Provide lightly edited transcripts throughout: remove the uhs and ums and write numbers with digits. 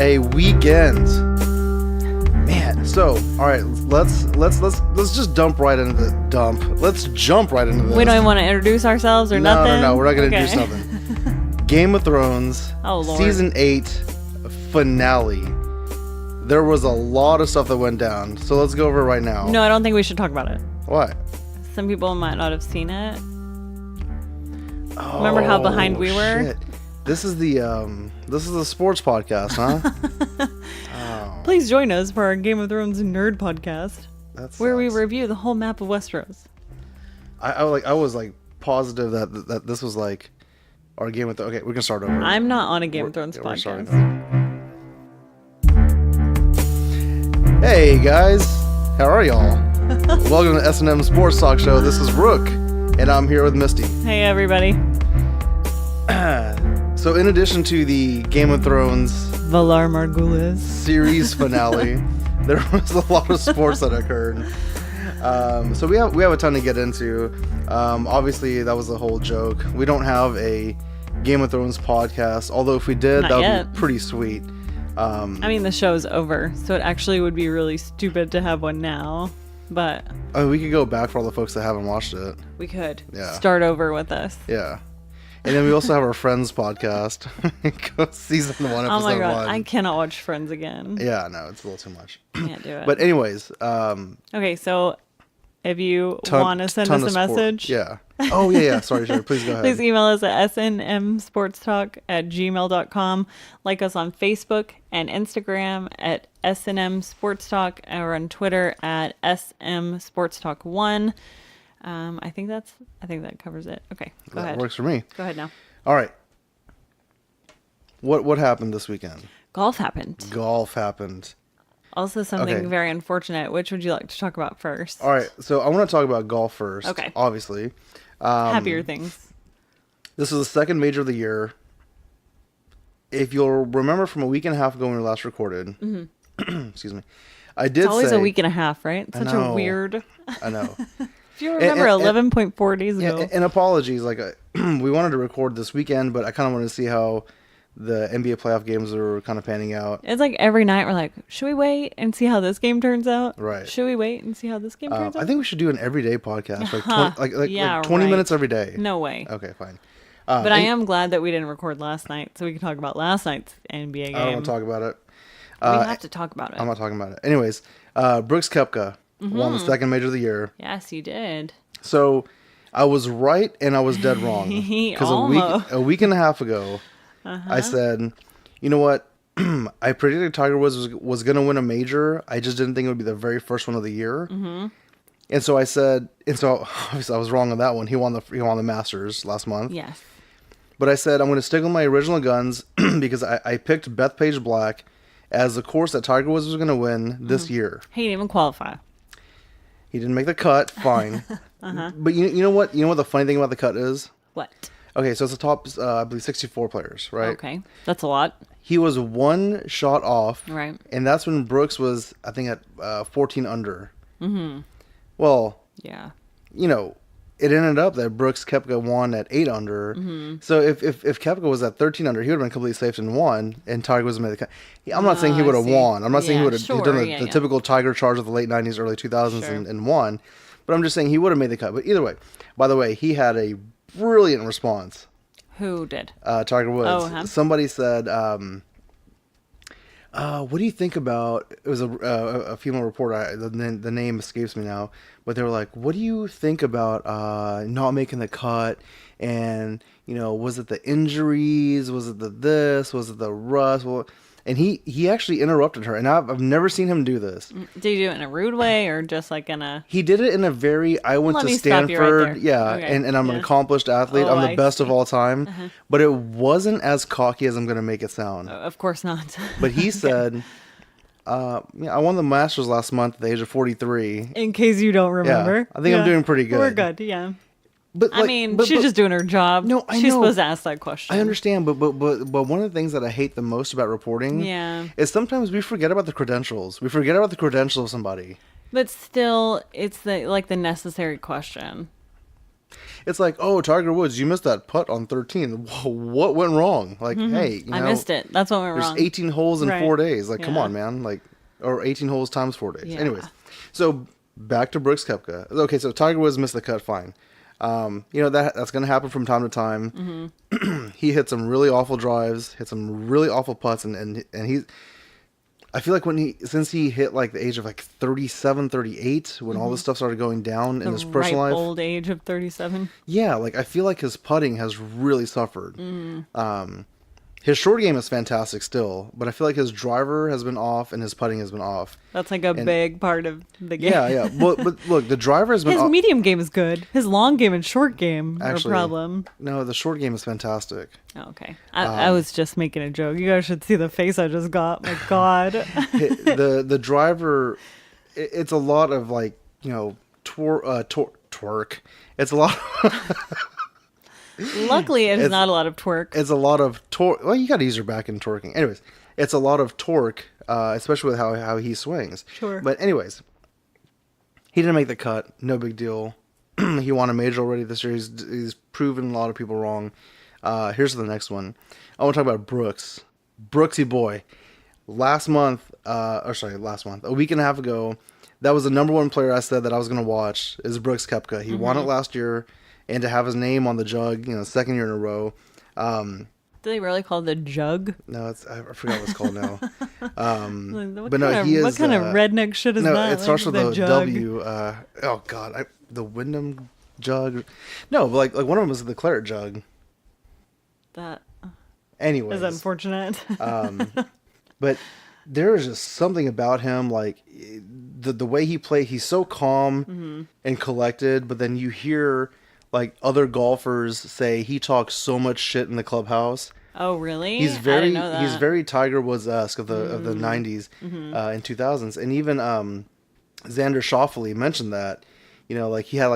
a weekend. Man, so all right, let's just jump right into the dump. Let's jump right into this. We don't even want to introduce ourselves or nothing. No, we're not gonna do something. Game of Thrones, season 8 finale. There was a lot of stuff that went down, so let's go over it right now. No, I don't think we should talk about it. What? Some people might not have seen it. Remember how behind we were? Shit. This is the sports podcast, huh? Please join us for our Game of Thrones nerd podcast, where we sucks. review the whole map of Westeros. I was like positive that this was like our Game of Thrones. Okay, we can start over. I'm not on a Game of Thrones podcast. Hey guys, how are y'all? Welcome to S&M Sports Talk Show. This is Rook, and I'm here with Misty. Hey everybody. So in addition to the Game of Thrones Valar Morghulis series finale, there was a lot of sports that occurred. So we have a ton to get into. Obviously, that was a whole joke. We don't have a Game of Thrones podcast, although if we did, that would be pretty sweet. I mean, the show's over, so it actually would be really stupid to have one now. But we could go back for all the folks that haven't watched it. We could. Yeah. Start over with us. Yeah. And then we also have our Friends podcast. Season 1, episode 1. Oh my god, I cannot watch Friends again. Yeah, no, it's a little too much. Can't do it. But anyways. Okay, so if you want to send us a message. Yeah. Oh, yeah. Sorry. Please go ahead. Please email us at snmsportstalk@gmail.com. Like us on Facebook and Instagram at SNM Sports Talk, or on Twitter at SM Sports Talk 1. I think that covers it. Okay, go ahead. That works for me. Go ahead now. All right. What happened this weekend? Golf happened. Also something very unfortunate. Which would you like to talk about first? All right. So I want to talk about golf first. Okay. Obviously. Happier things. This is the second major of the year. If you'll remember from a week and a half ago when we last recorded, excuse me, I did say... It's always a week and a half, right? It's such a weird... I know. If you remember 11.4 days ago. And apologies, like we wanted to record this weekend, but I kind of wanted to see how the NBA playoff games are kind of panning out. It's like every night we're like, should we wait and see how this game turns out? Right. Should we wait and see how this game turns out? I think we should do an everyday podcast, like 20 minutes every day. No way. Okay, fine. But I am glad that we didn't record last night, so we can talk about last night's NBA game. I don't want to talk about it. We have to talk about it. I'm not talking about it. Anyways, Brooks Koepka won the second major of the year. Yes, you did. So I was right and I was dead wrong. Because a week and a half ago, I said, you know what? I predicted Tiger Woods was going to win a major. I just didn't think it would be the very first one of the year. Mm-hmm. And so obviously I was wrong on that one. He won the Masters last month. Yes. But I said I'm going to stick with my original guns because I picked Bethpage Black as the course that Tiger Woods was going to win this year. He didn't even qualify. He didn't make the cut. Fine. But you know what? You know what the funny thing about the cut is? What? Okay, so it's the top, I believe, 64 players, right? Okay, that's a lot. He was one shot off. Right. And that's when Brooks was, I think, at 14 under. Mm-hmm. Well. Yeah. You know, it ended up that Brooks Koepka won at 8 under. Mm-hmm. So if Koepka was at 13 under, he would have been completely safe and won, and Tiger was made the cut. I'm not saying he would have won. I'm not saying he would have done the typical Tiger charge of the late 90s, early 2000s and won. But I'm just saying he would have made the cut. But either way, by the way, he had a brilliant response. Who did? Tiger Woods. Oh, him? Somebody said, what do you think about... It was a female reporter. The name escapes me now. But they were like, what do you think about not making the cut? And, you know, was it the injuries? Was it the this? Was it the rust? Well, and he actually interrupted her. And I've never seen him do this. Did he do it in a rude way or just like in a... He did it in a very... I went to Stanford. Yeah. Okay. And I'm an accomplished athlete. I'm the best of all time. But it wasn't as cocky as I'm going to make it sound. Of course not. But he said... I won the Masters last month at the age of 43. In case you don't remember. Yeah, I think I'm doing pretty good. We're good, yeah. But she's just doing her job. No, I know. She's supposed to ask that question. I understand, but one of the things that I hate the most about reporting is sometimes we forget about the credentials. We forget about the credentials of somebody. But still, it's the necessary question. It's like, oh, Tiger Woods, you missed that putt on 13. What went wrong? Like, hey, I missed it. That's what went there's wrong. 18 holes in Right. 4 days. Like, come Yeah. on, man. Like, or 18 holes times 4 days. Yeah. Anyways, so back to Brooks Koepka. Okay, so Tiger Woods missed the cut. Fine. That's going to happen from time to time. He hit some really awful drives, hit some really awful putts, and he's. I feel like since he hit like the age of like 37, 38, when all this stuff started going down in his personal life, old age of 37. yeah, like I feel like his putting has really suffered. His short game is fantastic still, but I feel like his driver has been off and his putting has been off. That's like a big part of the game. Yeah. But look, the driver has been His medium game is good. His long game and short game Actually, are a problem. No, the short game is fantastic. Oh, okay. I was just making a joke. You guys should see the face I just got. My God. The driver, it's a lot of like, twerk. It's a lot. Luckily, it's not a lot of twerk. It's a lot of torque. Well, you got to use your back in twerking. Anyways, it's a lot of torque, especially with how he swings. Sure. But anyways, he didn't make the cut. No big deal. He won a major already this year. He's proven a lot of people wrong. Here's the next one. I want to talk about Brooks. Brooksy boy. Last month, a week and a half ago, that was the number one player I said that I was going to watch is Brooks Koepka. He won it last year. And to have his name on the jug, second year in a row. Do they really call it the jug? No, I forgot what it's called now. What kind of redneck shit is that? No, it starts with a jug? W. Oh God, the Wyndham jug. No, but like one of them is the claret jug. That Anyways, is unfortunate. But there is just something about him, like the way he plays. He's so calm and collected, but then you hear like other golfers say he talks so much shit in the clubhouse. Oh, really? He's I very didn't know that. he's very Tiger Woods-esque of the 90s and 2000s, and even Xander Schauffele mentioned that. Like he had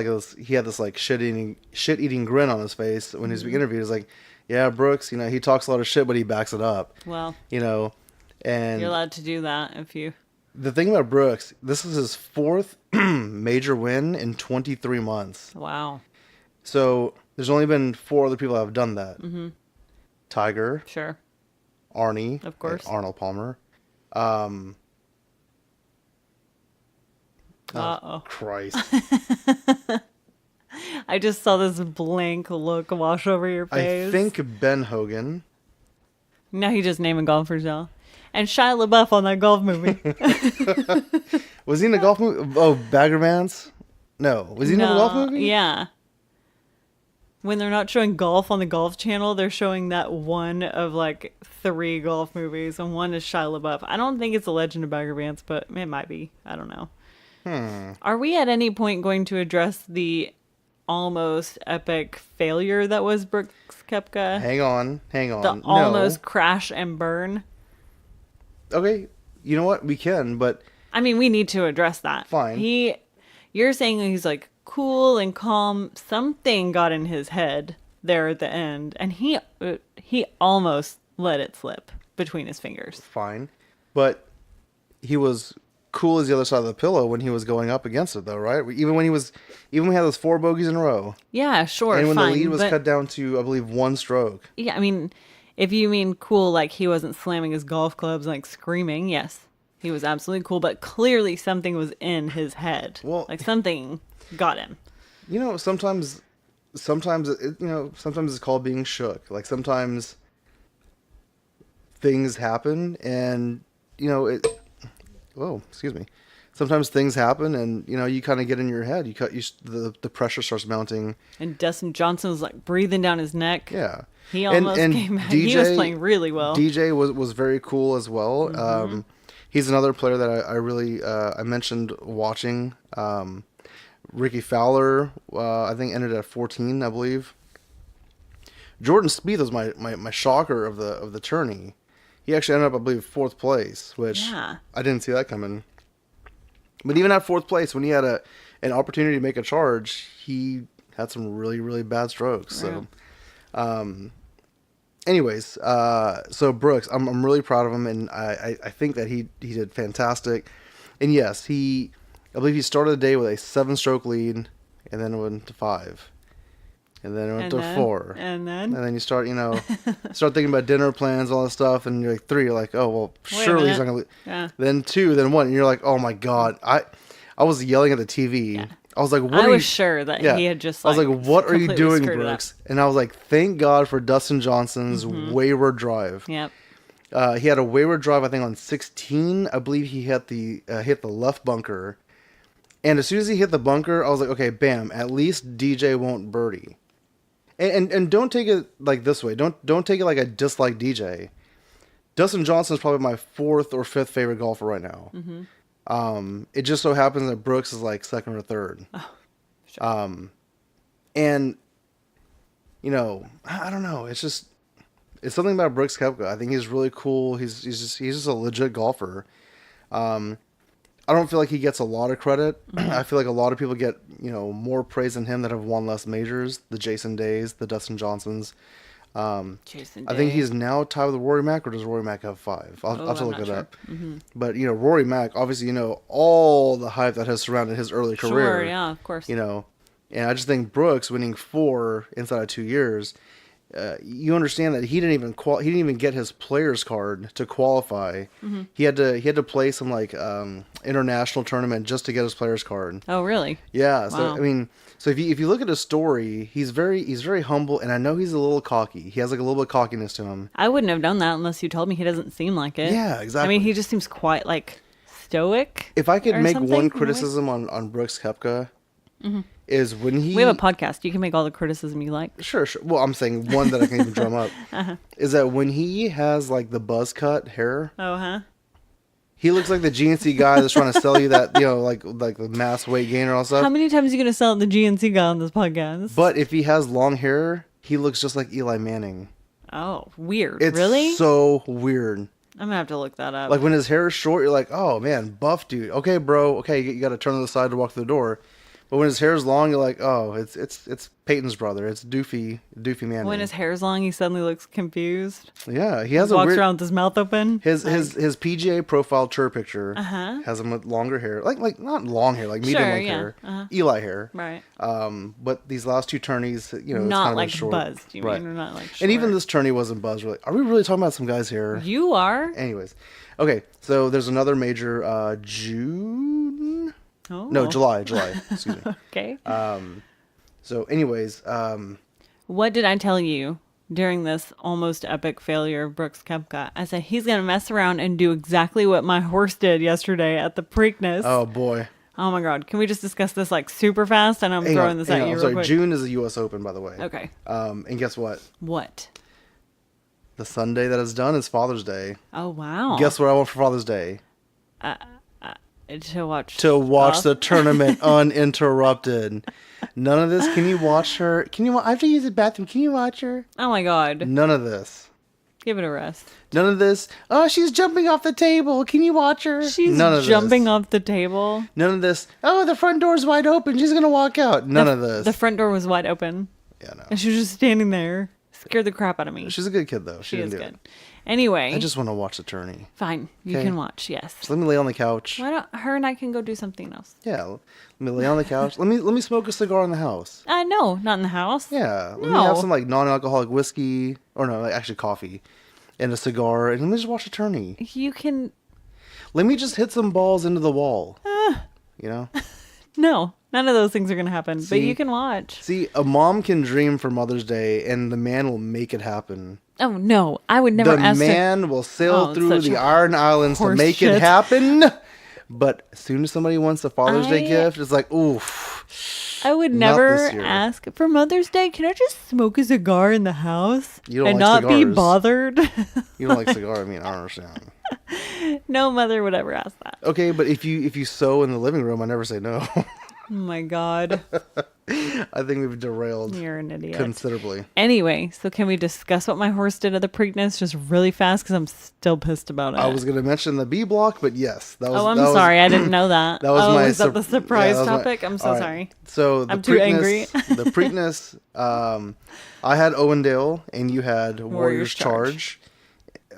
this like shit eating grin on his face when he was being interviewed. He's like, yeah, Brooks, he talks a lot of shit, but he backs it up. Well, and you're allowed to do that if you. The thing about Brooks, this is his fourth major win in 23 months. Wow. So there's only been 4 other people that have done that. Tiger. Sure. Arnie. Of course. Arnold Palmer. Uh-oh. Christ. I just saw this blank look wash over your face. I think Ben Hogan. Now he just naming golfers, y'all. And Shia LaBeouf on that golf movie. Was he in a golf movie? Oh, Bagger Vance? No. Was he in a golf movie? Yeah. When they're not showing golf on the Golf Channel, they're showing that one of like 3 golf movies, and one is Shia LaBeouf. I don't think it's The Legend of Bagger Vance, but it might be. I don't know. Are we at any point going to address the almost epic failure that was Brooks Koepka? Hang on. The almost crash and burn? Okay. You know what? We can, but... I mean, we need to address that. Fine. You're saying he's like cool and calm. Something got in his head there at the end, and he almost let it slip between his fingers. Fine. But he was cool as the other side of the pillow when he was going up against it, though, right? Even when we had those 4 bogeys in a row. Yeah, sure, and when fine, the lead was cut down to, I believe, 1 stroke. Yeah, I mean, if you mean cool, like he wasn't slamming his golf clubs, like screaming, yes, he was absolutely cool. But clearly, something was in his head. Well, like something got him. Sometimes it's called being shook. Like sometimes things happen, and excuse me. Sometimes things happen, and you kind of get in your head. The pressure starts mounting. And Dustin Johnson was like breathing down his neck. Yeah, he almost came back. He was playing really well. DJ was very cool as well. He's another player that I really I mentioned watching. Ricky Fowler, I think ended at 14, I believe. Jordan Spieth was my shocker of the tourney. He actually ended up, I believe, 4th place, which I didn't see that coming. But even at 4th place, when he had an opportunity to make a charge, he had some really, really bad strokes. So, anyways, so Brooks, I'm really proud of him, and I think that he did fantastic. And yes, I believe he started the day with a 7-stroke lead, and then went to 5. And then it went to 4. And then you start, start thinking about dinner plans, all that stuff, and you're like 3. You're like, oh well, surely he's not gonna. Yeah. Then 2, then 1, and you're like, oh my god, I was yelling at the TV. Yeah. I was like, what? I was sure that he had just. I was like, what are you doing, Brooks? And I was like, thank God for Dustin Johnson's wayward drive. Yep. He had a wayward drive, I think, on 16. I believe he hit the left bunker. And as soon as he hit the bunker, I was like, okay, bam, at least DJ won't birdie. And don't take it like this way. Don't take it like I dislike DJ. Dustin Johnson is probably my 4th or 5th favorite golfer right now. Mm-hmm. It just so happens that Brooks is like 2nd or 3rd. Oh, sure. And I don't know. It's something about Brooks Koepka. I think he's really cool. He's just a legit golfer. I don't feel like he gets a lot of credit. Mm-hmm. I feel like a lot of people get, more praise than him that have won less majors. The Jason Days, the Dustin Johnsons. Jason Day. I think he's now tied with Rory Mac, or does Rory Mac have 5? I'll have to look it up. Mm-hmm. But, Rory Mac, obviously, all the hype that has surrounded his early career. Sure, yeah, of course. And I just think Brooks winning 4 inside of 2 years, you understand that he didn't even get his player's card to qualify. Mm-hmm. He had to play some international tournament just to get his player's card. Oh, really? Yeah. Wow. So if you look at his story, he's very humble, and I know he's a little cocky. He has a little bit of cockiness to him. I wouldn't have done that unless you told me. He doesn't seem like it. Yeah, exactly. He just seems quite stoic. If I could make one criticism on Brooks Koepka. Mm-hmm. Is when we have a podcast. You can make all the criticism you like. Sure. Well, I'm saying one that I can even drum up. Uh-huh. Is that when he has the buzz cut hair? Oh, huh. He looks like the GNC guy that's trying to sell you that, like the mass weight gain and all that stuff. How many times are you going to sell the GNC guy on this podcast? But if he has long hair, he looks just like Eli Manning. Oh, weird. It's really? So weird. I'm going to have to look that up. Like when his hair is short, you're like, oh man, buff dude. Okay, bro. Okay, you got to turn to the side to walk through the door. But when his hair is long, you're like, oh, it's Peyton's brother. It's Doofy Manning. When his hair's long, he suddenly looks confused. Yeah, he has walks around with his mouth open. His PGA profile tour picture has him with longer hair, like not long hair, like medium length hair, Eli hair. Right. But these last 2 tourneys, it's not kind of short. Buzzed. You mean, or not like short. And even this tourney wasn't buzzed. Really. Are we really talking about some guys here? You are. Anyways, okay. So there's another major, June. Oh. No, July. Excuse me. Okay. So anyways, what did I tell you during this almost epic failure of Brooks Koepka? I said he's going to mess around and do exactly what my horse did yesterday at the Preakness. Oh boy. Oh my God. Can we just discuss this super fast? And I'm throwing this at you real quick. June is the U.S. Open, by the way. Okay. And guess what? What? The Sunday that is done is Father's Day. Oh wow. Guess what I want for Father's Day? To watch the tournament uninterrupted. None of this. Can you watch her? I have to use the bathroom. Can you watch her? Oh my God. None of this. Give it a rest. None of this. Oh, she's jumping off the table. Can you watch her? She's jumping off the table. None of this. Oh, the front door's wide open. She's gonna walk out. None of this. The front door was wide open. Yeah, no. And she was just standing there. Scared the crap out of me. She's a good kid though. She is good. Anyway. I just want to watch the tourney. Fine. You can watch, yes. Just let me lay on the couch. Why don't her and I can go do something else? Yeah. Let me lay on the couch. let me smoke a cigar in the house. No, not in the house. Yeah. Let me have some non-alcoholic whiskey. Or no, actually coffee. And a cigar. And let me just watch the tourney. You can... Let me just hit some balls into the wall. No. None of those things are going to happen. But you can watch. See, a mom can dream for Mother's Day. And the man will make it happen. Oh, no. I would never ask The man will sail through the Iron Islands to make it happen. But as soon as somebody wants a Father's Day gift, it's like, oof. I would never ask for Mother's Day. Can I just smoke a cigar in the house and not be bothered? You don't like cigar? I mean, I don't understand. No mother would ever ask that. Okay, but if you sew in the living room, I never say no. Oh my God. I think we've derailed. You're an idiot. Considerably. Anyway, so can we discuss what my horse did at the Preakness just really fast? Because I'm still pissed about it. I was going to mention the B block, but yes. I'm sorry. I didn't know that. That was is that the surprise topic? I'm so sorry. So I'm too angry. The Preakness, I had Owendale and you had Warriors Charge.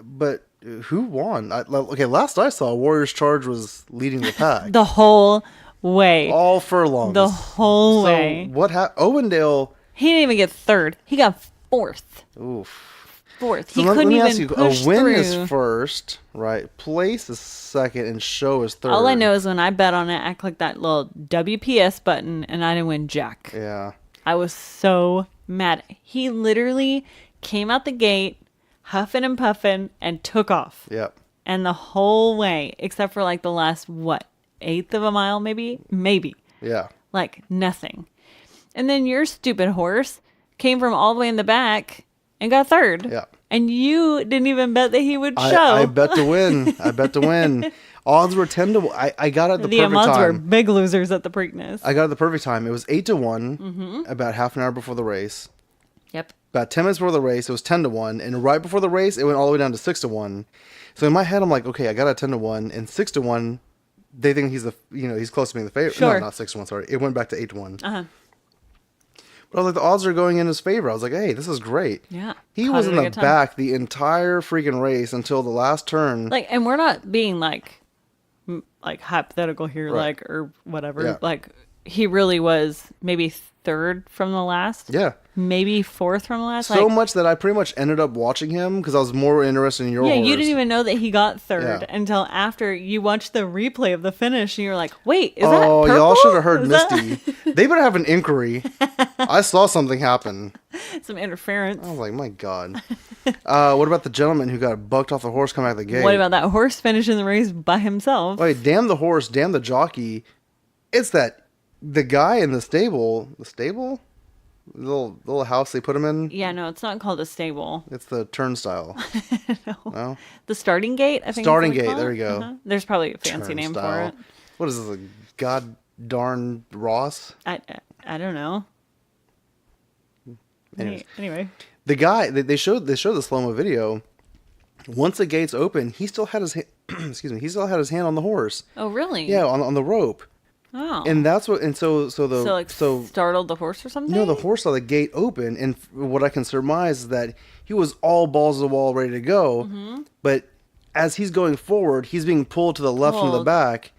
But who won? Last I saw, Warriors Charge was leading the pack. The whole way. All furlongs. The whole way. What happened? Owendale He didn't even get third. He got fourth. Oof. Fourth. So He let couldn't me even ask you, push a win through. is first, right? Place is second, and show is third. All I know is when I bet on it, I clicked that little WPS button, and I didn't win jack. Yeah. I was so mad. He literally came out the gate, huffing and puffing, and took off. Yep. And the whole way, except for like the last, eighth of a mile, maybe? Maybe. Yeah. Like nothing. And then your stupid horse came from all the way in the back and got third. Yeah. And you didn't even bet that he would show. I bet to win. I bet to win. Odds were 10 to 1. I got it at the perfect odds time. were big losers at the Preakness. I got it at the perfect time. It was 8 to 1 about half an hour before the race. Yep. About 10 minutes before the race, it was 10 to 1. And right before the race, it went all the way down to 6 to 1. So in my head, I'm like, okay, I got it at 10 to 1 and 6 to 1. They think he's close to being the favorite. Sure. No, not 6 to 1, sorry. It went back to 8 to 1. Uh-huh. But I was like, the odds are going in his favor. I was like, hey, this is great. Yeah. He was in the back the entire freaking race until the last turn. Like, and we're not being like hypothetical here, Right. like, or whatever. Yeah. Like, he really was maybe third from the last. Yeah. Maybe fourth from the last. So much that I pretty much ended up watching him because I was more interested in your horse. Yeah, you didn't even know that he got third Yeah. until after you watched the replay of the finish, and you were like, "Wait, is that Oh, purple? y'all should have heard Is that Misty. They better have an inquiry. I saw something happen. some interference?" I was like, my God. What about the gentleman who got bucked off the horse coming out of the gate? What about that horse finishing the race by himself? Wait, damn the horse, damn the jockey. It's the guy in the stable. The stable? The little house they put him in? Yeah, no, it's not called a stable. It's the turnstile. No? The starting gate, I think. Starting is what we gate, call there it. you go. There's probably a fancy name for Turnstile. it. What is this, a god darn Ross? I don't know. Anyways. Anyway. The guy, they showed the slow-mo video. Once the gates open, he still had his he still had his hand on the horse. Oh, really? Yeah, on the rope. Oh. And that's what, and so startled the horse or something? no, the horse saw the gate open, and what I can surmise is that he was all balls to the wall, ready to go. Mm-hmm. But as he's going forward, he's being pulled to the left from the back,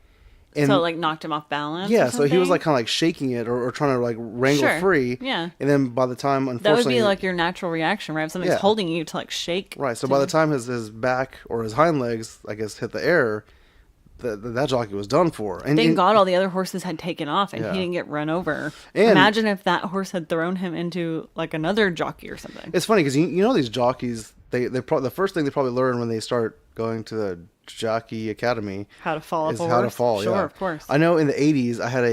and so it, like, knocked him off balance. yeah, or so he was something? like kind of like shaking it or trying to like wrangle Sure. free. Yeah. And then by the time, unfortunately, That would be like your natural reaction, right? If something's Yeah. holding you to like shake. right. So by the time his back or his hind legs, I guess, hit the air, that jockey was done for. And Thank God all the other horses had taken off and Yeah. he didn't get run over. And- Imagine if that horse had thrown him into like another jockey or something. It's funny because you know these jockeys, the first thing they probably learn when they start going to the jockey academy How to fall off is a how to horse? fall. Sure, yeah. of course. I know in the 80s I had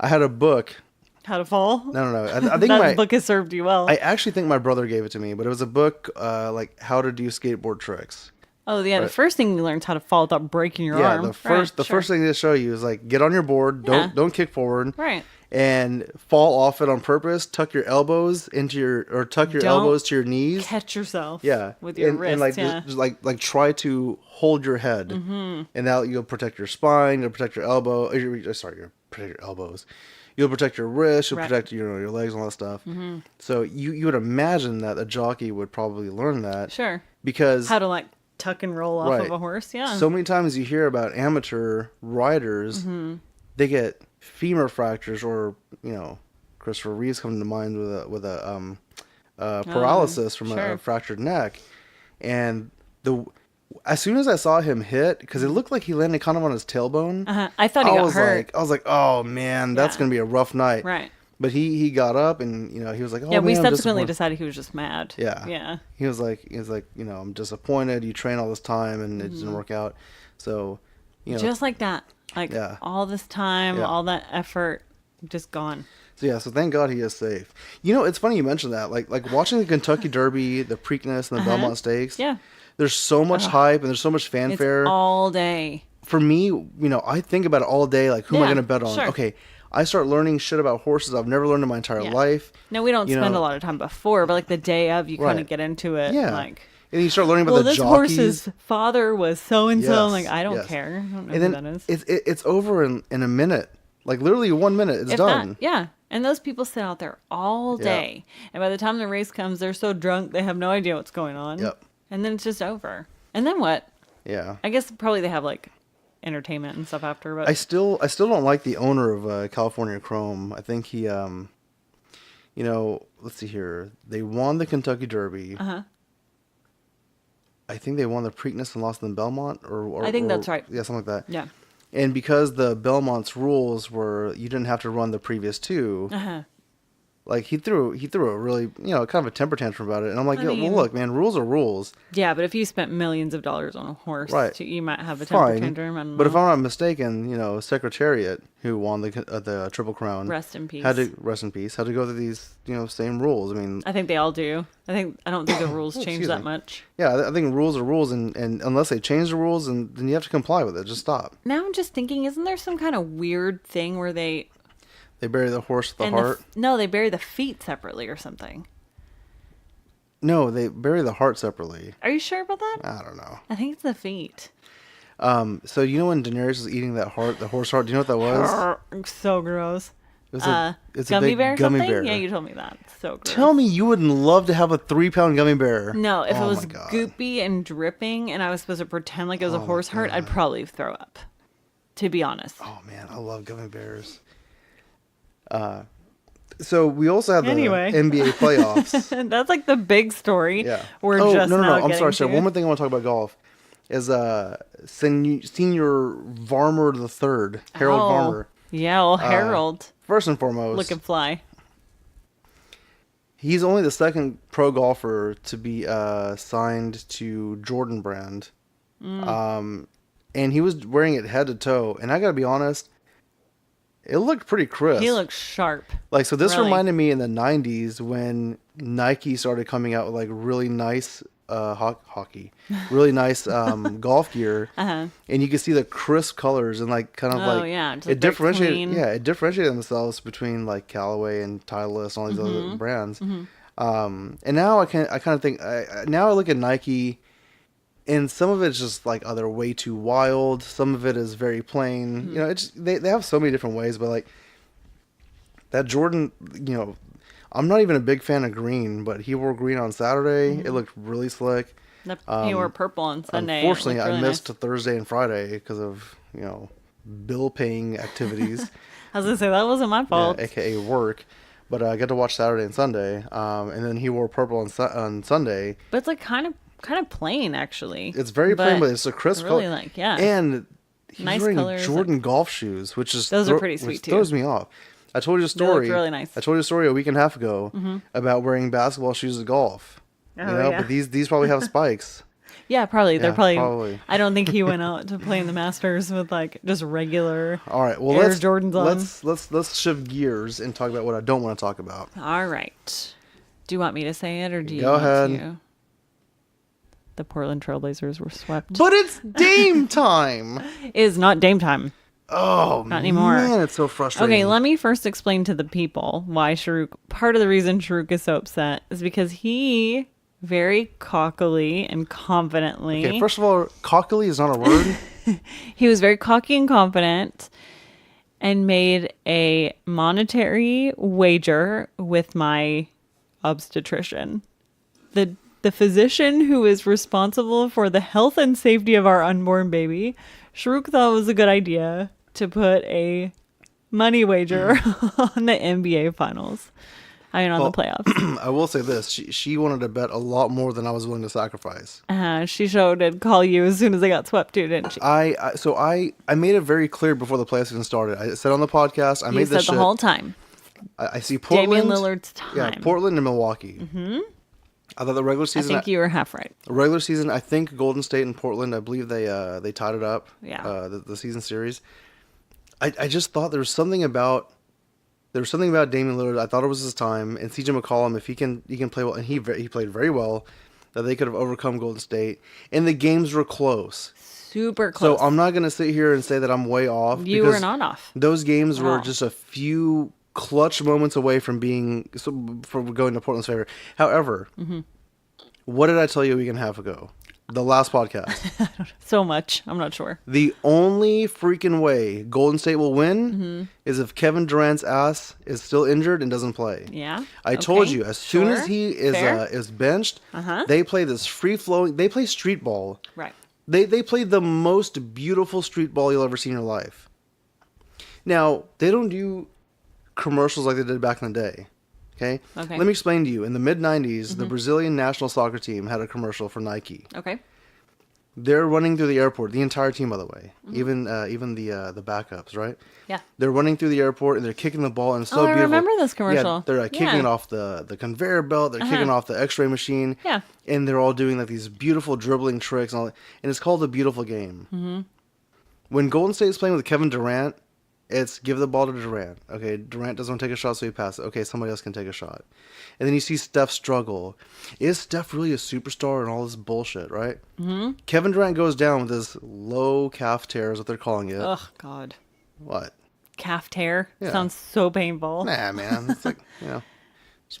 I had a book. How to fall? No. I think That book has served you well. I actually think my brother gave it to me, but it was a book like how to do skateboard tricks. Oh, yeah. The first thing you learn is how to fall without breaking your Yeah, arm. the first thing they show you is like get on your board, don't kick forward, Right. and fall off it on purpose. Tuck your elbows into Don't elbows to your knees. Catch yourself. Yeah, With your wrists. and like yeah. just like try to hold your head, and that you'll protect your spine, you'll protect your elbow. You'll protect your elbows. You'll protect your wrists. You'll Right. protect your legs and all that stuff. So you would imagine that a jockey would probably learn that. Sure. Because How to like tuck and roll off Right. of a horse. Yeah. so many times you hear about amateur riders, they get femur fractures, or Christopher Reeves comes to mind with a paralysis from sure. a fractured neck, and as soon as I saw him hit, because it looked like he landed kind of on his tailbone, I thought he got hurt. I was like, oh man, that's Yeah. gonna be a rough night. Right. But he got up and he was like, oh Yeah, we man, I'm subsequently disappointed. decided he was just mad. Yeah. Yeah. He was like, I'm disappointed. You train all this time and it didn't work out. So, Just like that. Like Yeah. all this time, Yeah. all that effort, just gone. so thank God he is safe. It's funny you mentioned that. Like watching the Kentucky Derby, the Preakness, and the Belmont Stakes. Yeah. There's so much hype and there's so much fanfare. It's all day. For me, I think about it all day. Like, who am I Yeah, going to bet on? sure. Okay, I start learning shit about horses I've never learned in my entire Yeah. life. No, we don't You spend know- a lot of time before, but like the day of, you kind Right. of get into it. Yeah. Like, And then you start learning about well, the this jockeys. horse's father was so and so. Yes, Like, I don't yes. care. I don't know And who then that is. it's over in a minute. Like literally 1 minute, it's If done. that, yeah. And those people sit out there all Yeah. day. And by the time the race comes, they're so drunk, they have no idea what's going on. Yep. And then it's just over. And then what? Yeah. I guess probably they have like entertainment and stuff after. But I still don't like the owner of California Chrome. I think he, let's see here. They won the Kentucky Derby. Uh-huh. I think they won the Preakness and lost in Belmont, or I think that's right. Yeah, something like that. Yeah. And because the Belmont's rules were you didn't have to run the previous two, like he threw a really kind of a temper tantrum about it, and I'm like, well, look, man, rules are rules. Yeah, but if you spent millions of dollars on a horse, right, you might have a temper tantrum. I don't but know. if I'm not mistaken, Secretariat, who won the Triple Crown, rest in peace, had to go through these same rules. I mean, I think they all do. I don't think the rules change that much. Yeah, I think rules are rules, and unless they change the rules, and then you have to comply with it. Just stop. Now I'm just thinking, isn't there some kind of weird thing where they bury the horse with the heart? No, they bury the feet separately or something. No, they bury the heart separately. Are you sure about that? I don't know. I think it's the feet. So when Daenerys was eating that heart, the horse heart, do you know what that was? So gross. It's gummy a big bear or gummy something? bear. Yeah, you told me that. So gross. Tell me you wouldn't love to have a 3-pound gummy bear. No, if it was goopy and dripping and I was supposed to pretend like it was a horse heart, I'd probably throw up. To be honest. Oh man, I love gummy bears. So we also have the NBA playoffs. That's like the big story. Yeah. We're no. I'm sorry. One more thing I want to talk about golf is Senior Varmer the Third, Harold Varmer. Yeah, well, Harold. First and foremost, looking fly. He's only the second pro golfer to be signed to Jordan Brand. And he was wearing it head to toe. And I got to be honest, it looked pretty crisp. He looked sharp. Like, so this reminded me in the 90s when Nike started coming out with like really nice really nice golf gear. And you could see the crisp colors and like kind of it differentiated themselves between like Callaway and Titleist and all these other brands. And now I kind of think now I look at Nike, and some of it's just like they're way too wild. Some of it is very plain. It's they have so many different ways, but like that Jordan, I'm not even a big fan of green, but he wore green on Saturday. It looked really slick. He wore purple on Sunday. Unfortunately, I missed Thursday and Friday because of bill paying activities. I was gonna say that wasn't my fault, aka work. But I got to watch Saturday and Sunday, and then he wore purple on Sunday. But it's like kind of plain, actually. It's very plain, but it's a crisp really color. And he's wearing colors, Jordan golf shoes, which is those are pretty sweet which too. Throws me off. I told you a story. They look really nice. I told you a story a week and a half ago about wearing basketball shoes to golf. But these probably have spikes. Yeah, probably. They're probably. Probably. I don't think he went out to play in the Masters with like just regular. All right. Well, Air Jordans on. Let's shift gears and talk about what I don't want to talk about. All right. Do you want me to say it or do you Go want ahead. to? The Portland Trailblazers were swept. But it's Dame time. It is not Dame time. Oh, not anymore. Man, it's so frustrating. Okay, let me first explain to the people why Sharuk. Part of the reason Sharuk is so upset is because he very cockily and confidently. Okay, first of all, cockily is not a word. He was very cocky and confident and made a monetary wager with my obstetrician. The physician who is responsible for the health and safety of our unborn baby. Sharuk thought it was a good idea to put a money wager on the NBA finals. I mean, on the playoffs. I will say this. She wanted to bet a lot more than I was willing to sacrifice. She showed I'd call you as soon as they got swept too, didn't she? I made it very clear before the playoffs even started. I said on the podcast, I made this shit the whole time. I see Portland. Damian Lillard's time. Yeah, Portland and Milwaukee. Mm-hmm. I thought the regular season. I think you were half right. The regular season, I think Golden State and Portland, I believe they tied it up. Yeah. The season series. I just thought there was something about Damian Lillard. I thought it was his time, and CJ McCollum, if he can play well, and he played very well, that they could have overcome Golden State, and the games were close. Super close. So I'm not going to sit here and say that I'm way off. You were not off. Those games were just a few clutch moments away from going to Portland's favor. However, what did I tell you a week and a half ago? The last podcast. So much. I'm not sure. The only freaking way Golden State will win is if Kevin Durant's ass is still injured and doesn't play. Yeah. I told you, as soon as he is benched, they play this free flowing. They play street ball. Right. They played the most beautiful street ball you'll ever see in your life. Now, they don't do commercials like they did back in the day. Okay? Okay. Let me explain to you. In the mid-90s, the Brazilian national soccer team had a commercial for Nike. Okay. They're running through the airport. The entire team, by the way, even the backups, right? Yeah. They're running through the airport and they're kicking the ball, and it's so beautiful. I remember this commercial. Yeah, they're kicking it off the conveyor belt. They're kicking off the X-ray machine. Yeah. And they're all doing like these beautiful dribbling tricks and all that. And it's called The Beautiful Game. Mm-hmm. When Golden State is playing with Kevin Durant, it's give the ball to Durant. Okay, Durant doesn't want to take a shot, so he passes. Okay, somebody else can take a shot. And then you see Steph struggle. Is Steph really a superstar and all this bullshit, right? Mm-hmm. Kevin Durant goes down with this low calf tear, is what they're calling it. Oh, God. What? Calf tear? Yeah. Sounds so painful. Nah, man. It's like,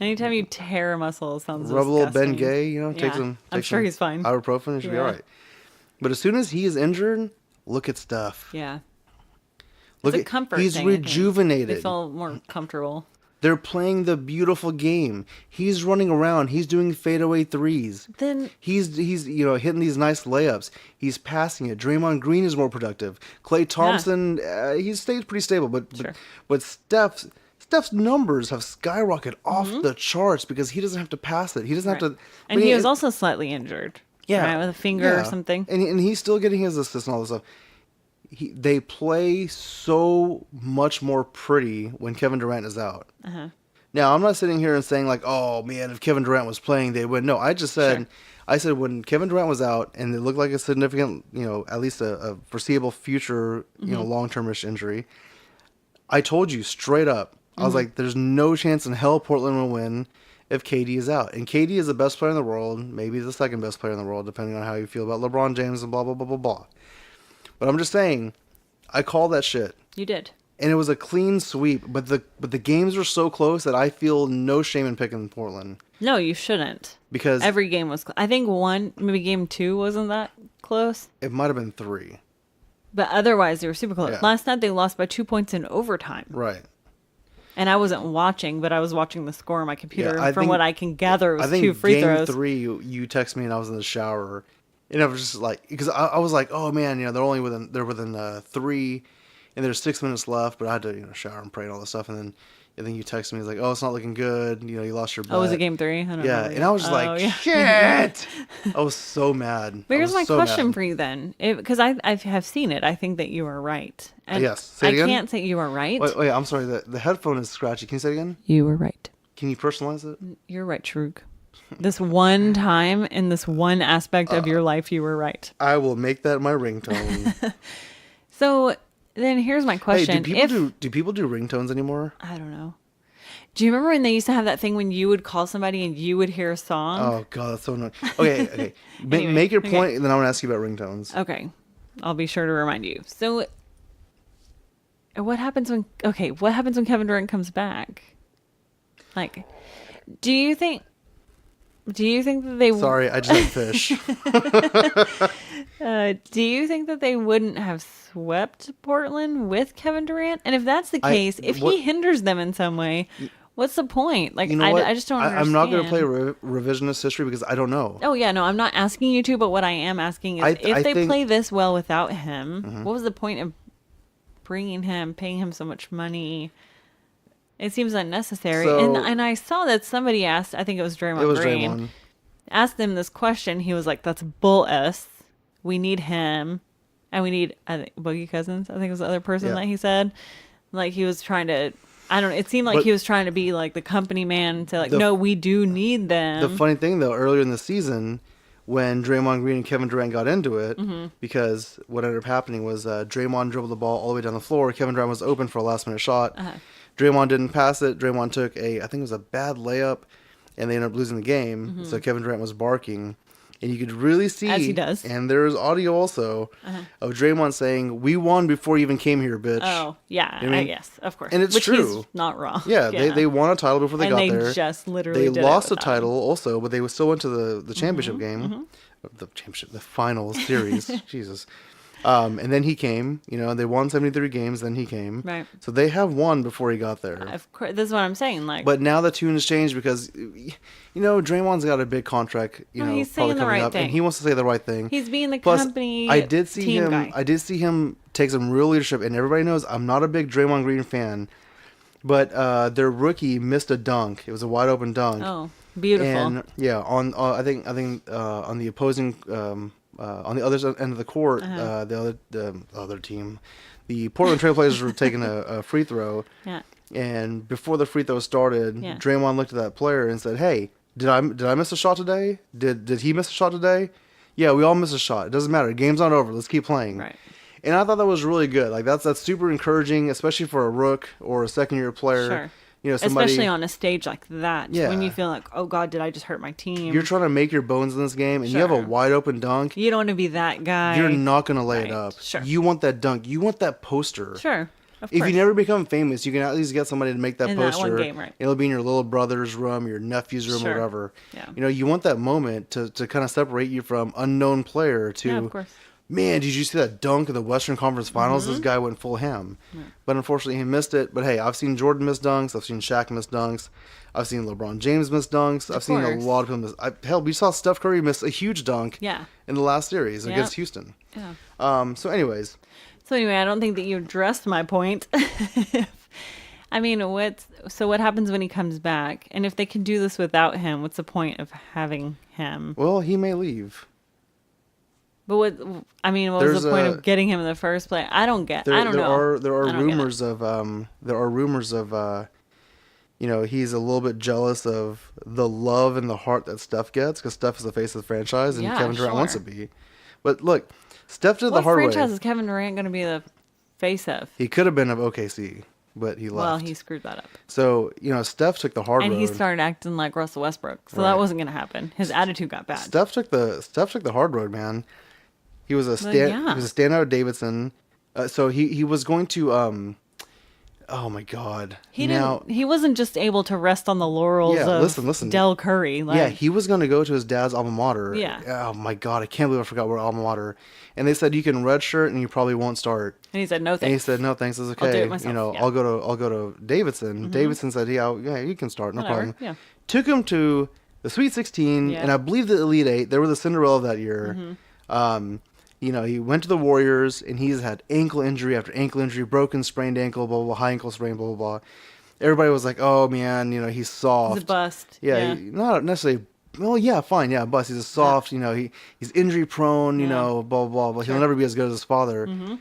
Anytime you tear a muscle, it sounds rub a little disgusting. Ben Gay, take Yeah. some. I'm sure he's fine. Ibuprofen, it should be all right. But as soon as he is injured, look at Steph. Yeah. Look It's a comfort he's thing, I think. rejuvenated. They feel more comfortable. They're playing the beautiful game. He's running around. He's doing fadeaway threes. Then He's hitting these nice layups. He's passing it. Draymond Green is more productive. Klay Thompson, he stays pretty stable, but Steph's numbers have skyrocketed off the charts because he doesn't have to pass it. He doesn't have to. And he was also slightly injured. Yeah, right, with a finger or something. And he's still getting his assists and all this stuff. They play so much more pretty when Kevin Durant is out. Uh-huh. Now, I'm not sitting here and saying like, oh man, if Kevin Durant was playing, they would. No, I just said, Sure. I said when Kevin Durant was out and it looked like a significant, at least a foreseeable future, long-termish injury, I told you straight up, I was like, there's no chance in hell Portland will win if KD is out. And KD is the best player in the world, maybe the second best player in the world, depending on how you feel about LeBron James and blah, blah, blah, blah, blah. But I'm just saying, I called that shit. You did. And it was a clean sweep, but the games were so close that I feel no shame in picking Portland. No, you shouldn't. Because every game was I think maybe game 2 wasn't that close. It might have been 3. But otherwise, they were super close. Yeah. Last night, they lost by 2 points in overtime. Right. And I wasn't watching, but I was watching the score on my computer. Yeah, from what I can gather, it was 2 free game throws. 3, you texted me and I was in the shower. And I was just like, because I was like, oh man, they're within 3, and there's 6 minutes left. But I had to shower and pray and all this stuff, and then you text me, it's like, oh, it's not looking good. You lost your bet. Oh, was it game 3? I don't know. Yeah, and I was just like, shit. I was so mad. But here's my question for you then, because I have seen it. I think that you are right. And yes, say it again? I can't say you are right. Wait, I'm sorry. The headphone is scratchy. Can you say it again? You were right. Can you personalize it? You're right, Shrug. This one time in this one aspect of your life, you were right. I will make that my ringtone. So then here's my question. Hey, do people do ringtones anymore? I don't know. Do you remember when they used to have that thing when you would call somebody and you would hear a song? Oh, God, that's so annoying. Okay. Anyway, make your point, and then I want to ask you about ringtones. Okay. I'll be sure to remind you. So what happens when Kevin Durant comes back? Like, do you think that they... Sorry, I just had fish. Do you think that they wouldn't have swept Portland with Kevin Durant? And if that's the case, if he hinders them in some way, what's the point? Like, I just don't understand. I'm not going to play revisionist history because I don't know. Oh, yeah, no, I'm not asking you to, but what I am asking is if they play this well without him, what was the point of bringing him, paying him so much money? It seems unnecessary. And I saw that somebody asked, I think it was Draymond Green, asked him this question. He was like, that's bull S. We need him. And we need, I think, Boogie Cousins, I think was the other person that he said. Like, he was trying to, I don't know, it seemed like he was trying to be like the company man to no, we do need them. The funny thing, though, earlier in the season, when Draymond Green and Kevin Durant got into it, because what ended up happening was Draymond dribbled the ball all the way down the floor. Kevin Durant was open for a last-minute shot. Draymond didn't pass it. Draymond took I think it was a bad layup, and they ended up losing the game. So Kevin Durant was barking. And you could really see, as he does, and there's audio also of Draymond saying, "We won before you even came here, bitch." Oh, yeah, you know I mean? guess, of course. And it's Which true. He's not wrong. Yeah, they won a title before they got there. They just literally they lost the title also, but they still went to the championship game, the championship, the final series. Jesus. And then he came. They won 73 games. Then he came. Right. So they have won before he got there. Of course, this is what I'm saying. But now the tune has changed because, Draymond's got a big contract. he's probably saying the coming right up, thing. and he wants to say the right thing. He's being the Plus, company. I did see team him. guy. I did see him take some real leadership, and everybody knows I'm not a big Draymond Green fan. But their rookie missed a dunk. It was a wide open dunk. Oh, beautiful. And yeah, on I think on the opposing on the other end of the court, the other team, the Portland Trail Blazers were taking a free throw. Yeah. And before the free throw started, Draymond looked at that player and said, "Hey, did I miss a shot today? Did he miss a shot today? Yeah, we all miss a shot. It doesn't matter. Game's not over. Let's keep playing." Right. And I thought that was really good. Like that's super encouraging, especially for a rook or a second year player. Sure. Somebody, especially on a stage like that, when you feel like, oh God, did I just hurt my team? You're trying to make your bones in this game, and you have a wide open dunk. You don't want to be that guy. You're not going to lay it up. Sure. You want that dunk. You want that poster. Sure. Of if course. you never become famous, you can at least get somebody to make that in poster. That one game, right. It'll be in your little brother's room, your nephew's room, or whatever. Yeah. You want that moment to kind of separate you from unknown player to. Yeah, of course. Man, did you see that dunk in the Western Conference Finals? This guy went full ham. Yeah. But unfortunately, he missed it. But hey, I've seen Jordan miss dunks. I've seen Shaq miss dunks. I've seen LeBron James miss dunks. I've seen a lot of people miss. Hell, we saw Steph Curry miss a huge dunk in the last series against Houston. Yeah. So anyways. So anyway, I don't think that you addressed my point. I mean, what happens when he comes back? And if they can do this without him, what's the point of having him? Well, he may leave. But what was the point of getting him in the first place? I don't know. There are rumors of he's a little bit jealous of the love and the heart that Steph gets because Steph is the face of the franchise and Kevin Durant wants to be. But look, Steph did the hard way. What franchise is Kevin Durant going to be the face of? He could have been of OKC, but he left. Well, he screwed that up. So, Steph took the hard road. And he started acting like Russell Westbrook. So that wasn't going to happen. His attitude got bad. Steph took the hard road, man. He was a standout Davidson. So he was going to oh my God. He wasn't just able to rest on the laurels of Del Curry. He was going to go to his dad's alma mater. Yeah. Oh my God, I can't believe I forgot where alma mater. And they said you can redshirt and you probably won't start. And he said no thanks. And he said no thanks, it's okay. I'll do it myself. I'll go to Davidson. Mm-hmm. Davidson said yeah, you can start, no problem. Yeah. Took him to the Sweet 16 and I believe the Elite 8. They were the Cinderella that year. Mm-hmm. He went to the Warriors, and he's had ankle injury after ankle injury, broken, sprained ankle, blah, blah, blah, high ankle sprain, blah, blah, blah. Everybody was like, oh, man, he's soft. He's a bust. Yeah. Not necessarily, well, yeah, fine, yeah, bust. He's a soft, he's injury prone, blah, blah, blah, but he'll never be as good as his father. Mm-hmm.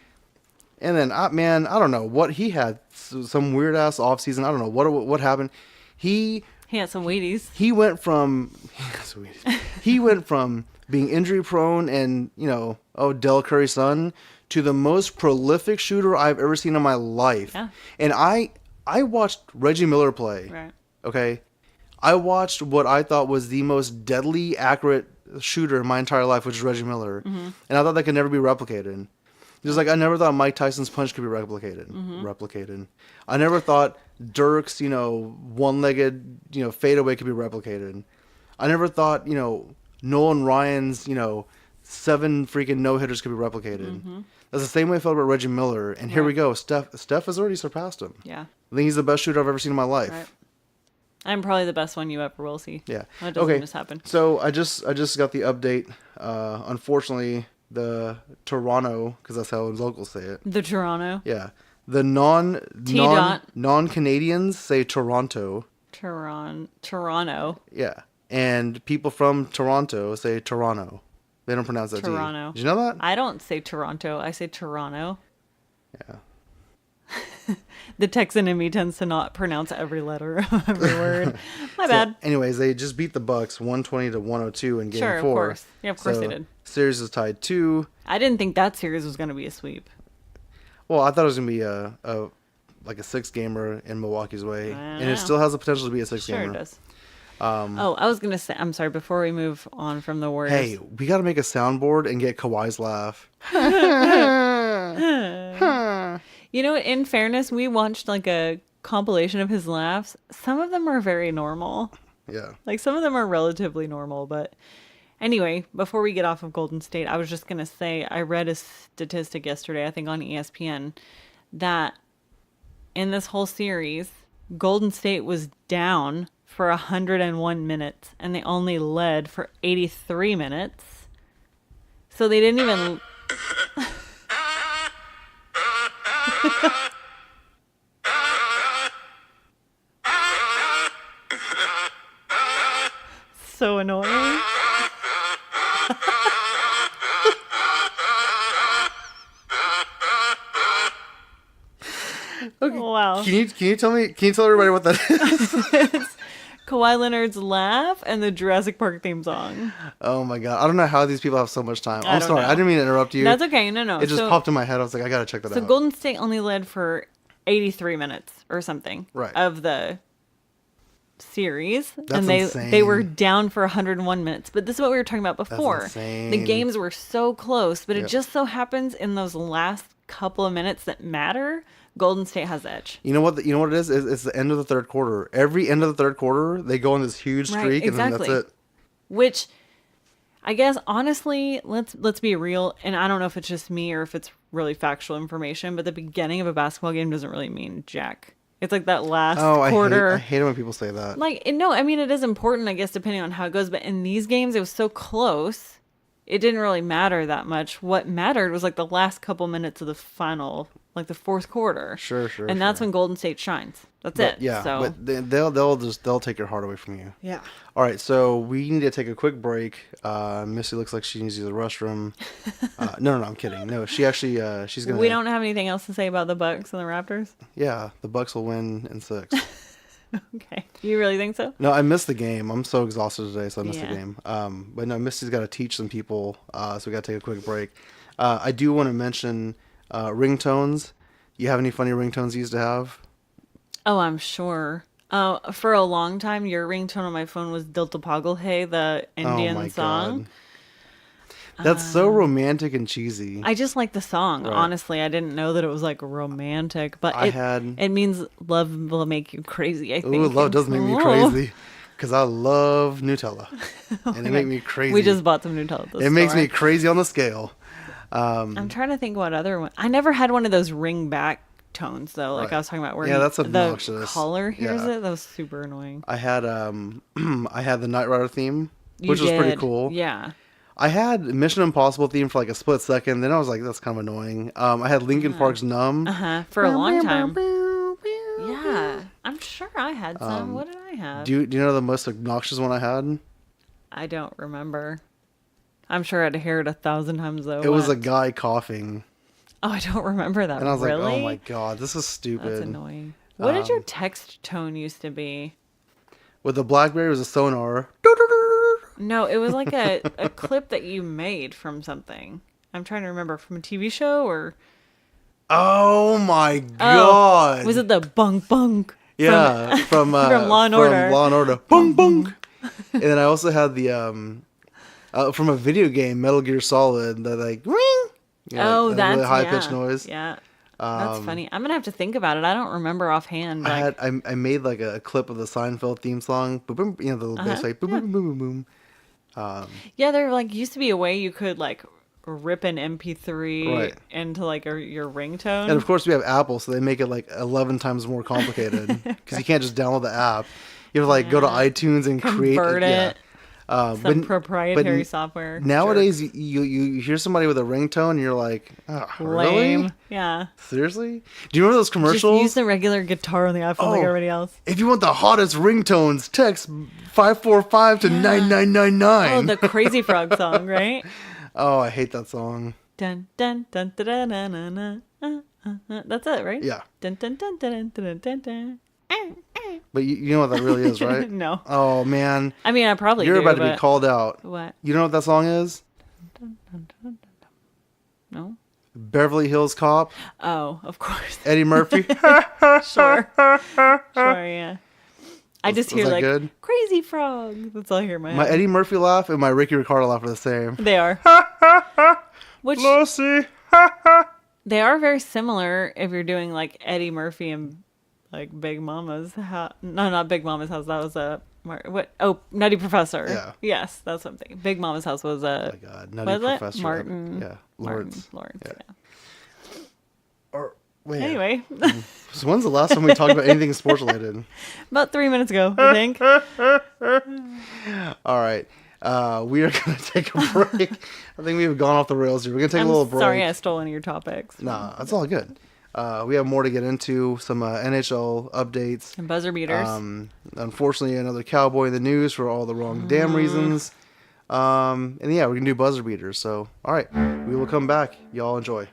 And then, I don't know what he had, some weird-ass offseason. I don't know what happened. He had some Wheaties. He went from being injury prone and, Del Curry's son to the most prolific shooter I've ever seen in my life. Yeah. And I watched Reggie Miller play. Right. Okay. I watched what I thought was the most deadly accurate shooter in my entire life, which is Reggie Miller. Mm-hmm. And I thought that could never be replicated. Just like I never thought Mike Tyson's punch could be replicated. Mm-hmm. I never thought Dirk's, one-legged, fadeaway could be replicated. I never thought, Nolan Ryan's, 7 freaking no-hitters could be replicated. Mm-hmm. That's the same way I felt about Reggie Miller. And here we go. Steph has already surpassed him. Yeah. I think he's the best shooter I've ever seen in my life. Right. I'm probably the best one you ever will see. Yeah. That doesn't just happen. So I just got the update. Unfortunately, the Toronto, because that's how locals say it. The Toronto? Yeah. The non-Canadians say Toronto. Toronto. Yeah. And people from Toronto say Toronto. They don't pronounce that Toronto. T. Did you know that? I don't say Toronto. I say Toronto. Yeah. The Texan in me tends to not pronounce every letter of every word. My bad. Anyways, they just beat the Bucks 120-102 in Game 4. Of course. Yeah, of course they did. Series is tied 2. I didn't think that series was going to be a sweep. Well, I thought it was going to be a 6-gamer in Milwaukee's way. And it still has the potential to be a 6-gamer. Sure it does. I was going to say, I'm sorry, before we move on from the Warriors. Hey, we got to make a soundboard and get Kawhi's laugh. In fairness, we watched a compilation of his laughs. Some of them are very normal. Yeah. Some of them are relatively normal, but Anyway, before we get off of Golden State, I was just going to say I read a statistic yesterday, I think on ESPN, that in this whole series, Golden State was down for 101 minutes, and they only led for 83 minutes. So they didn't even... So annoying. Okay. Wow. Can you tell everybody what that is? It's Kawhi Leonard's laugh and the Jurassic Park theme song. Oh my god. I don't know how these people have so much time. I'm don't sorry. know. I didn't mean to interrupt you. That's okay. No. It just popped in my head. I was like, I gotta check that out. So Golden State only led for 83 minutes or something of the series. That's and insane. They were down for 101 minutes. But this is what we were talking about before. That's insane. The games were so close, but it just so happens in those last couple of minutes that matter, Golden State has the edge. You know what it is? It's the end of the third quarter. Every end of the third quarter, they go on this huge streak, and then that's it. Which, I guess, honestly, let's be real, and I don't know if it's just me or if it's really factual information, but the beginning of a basketball game doesn't really mean jack. It's like that last quarter. I hate it when people say that. Like, no, I mean, it is important, I guess, depending on how it goes, but in these games, it was so close, it didn't really matter that much. What mattered was, like, the last couple minutes of the final, like, the fourth quarter. Sure. And that's when Golden State shines. That's it. Yeah, so. but they'll take your heart away from you. Yeah. All right, so we need to take a quick break. Missy looks like she needs to use the restroom. No, I'm kidding. No, she actually, she's gonna. We don't have anything else to say about the Bucks and the Raptors? Yeah, the Bucks will win in 6. Okay. You really think so? No, I missed the game. I'm so exhausted today, so I missed the game. But no, Missy's got to teach some people, so we got to take a quick break. I do want to mention ringtones. You have any funny ringtones you used to have? Oh, I'm sure. For a long time, your ringtone on my phone was Dilta Pagal Hey, the Indian song. God. That's so romantic and cheesy. I just like the song, honestly. I didn't know that it was like romantic, but it means love will make you crazy, I think. Ooh, love does make me crazy. Because I love Nutella. And it makes me crazy. We just bought some Nutella at the store. Makes me crazy on the scale. I'm trying to think what other one. I never had one of those ring back tones though, like I was talking about where that's obnoxious. The color hears it. That was super annoying. I had I had the Knight Rider theme, which was pretty cool. Yeah. I had Mission Impossible theme for like a split second, then I was like, that's kind of annoying. I had Linkin Park's Numb. For a long time. Yeah. I'm sure I had some. What did I have? Do you know the most obnoxious one I had? I don't remember. I'm sure I'd hear it 1,000 times though. It was a guy coughing. Oh, I don't remember that. And I was really? like, oh my god, this is stupid. That's annoying. What did your text tone used to be? With the BlackBerry, it was a sonar. No, it was like a clip that you made from something. I'm trying to remember, from a TV show or... Oh my god. Was it the bunk bunk? Yeah, from Law and Order. From Law and Order. Bunk bunk. And then I also had the from a video game, Metal Gear Solid, the like ring. That's really high pitched noise. Yeah. That's funny. I'm gonna have to think about it. I don't remember offhand. I made like a clip of the Seinfeld theme song. Boom, boom, the little bass like boom, boom, boom, boom, boom. Yeah, there like used to be a way you could like rip an MP3 into like your ringtone. And of course we have Apple, so they make it like 11 times more complicated because you can't just download the app. You have to like go to iTunes and convert it. Some proprietary software. Nowadays, you hear somebody with a ringtone, and you're like, oh, lame. Really? Yeah. Seriously? Do you remember those commercials? Just use the regular guitar on the iPhone like everybody else. If you want the hottest ringtones, text 545 to 9999. Oh, the Crazy Frog song, right? Oh, I hate that song. Dun dun dun dun dun dun dun dun. That's it, right? Yeah. Dun dun dun dun dun dun dun. But you know what that really is, right? No. Oh, man. I mean, I probably You're do, about to be called out. What? You know what that song is? No. Beverly Hills Cop. Oh, of course. Eddie Murphy. Sure, yeah. I just hear like good? Crazy Frog. That's all I hear in my head. My Eddie Murphy laugh and my Ricky Ricardo laugh are the same. They are. Which Lucy. they are very similar if you're doing like Eddie Murphy and like Big Mama's house. No, not Big Mama's house. That was What? Oh, Nutty Professor. Yeah. Yes, that's something. Big Mama's House was Oh my God, Nutty Professor. Martin. Yeah, Lawrence. Lawrence. Yeah. Or wait. Anyway, So when's the last time we talked about anything sports related? about 3 minutes ago, I think. All right. We are going to take a break. I think we've gone off the rails here. We're going to take a little break. Sorry I stole any of your topics. Nah, that's all good. We have more to get into, some NHL updates. And buzzer beaters. Unfortunately, another Cowboy in the news for all the wrong damn reasons. And yeah, we're going to do buzzer beaters. So, all right. We will come back. Y'all enjoy.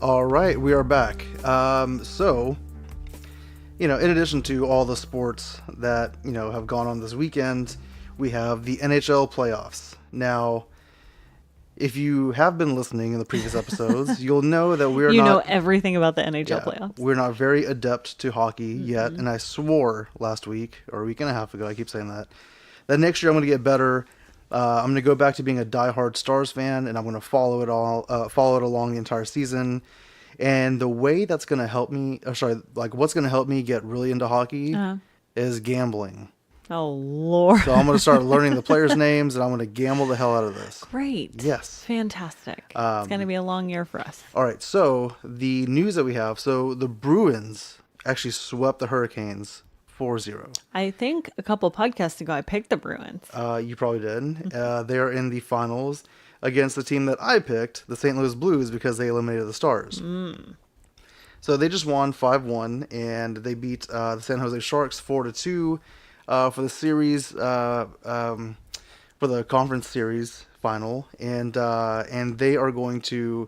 All right, we are back. So, in addition to all the sports that, have gone on this weekend, we have the NHL playoffs. Now, if you have been listening in the previous episodes, you'll know that we're not... You know everything about the NHL playoffs. We're not very adept to hockey yet, and I swore last week, or a week and a half ago, I keep saying that next year I'm going to get better. I'm going to go back to being a diehard Stars fan, and I'm going to follow it along the entire season. And the way that's going to help me, what's going to help me get really into hockey is gambling. Oh, Lord. So I'm going to start learning the players' names, and I'm going to gamble the hell out of this. Great. Yes. Fantastic. It's going to be a long year for us. All right, so the news that we have, so the Bruins actually swept the Hurricanes 4-0. I think a couple podcasts ago I picked the Bruins. You probably did. They're in the finals against the team that I picked, the St. Louis Blues, because they eliminated the Stars. So they just won 5-1, and they beat the San Jose Sharks 4-2 for the series, for the conference series final, and they are going to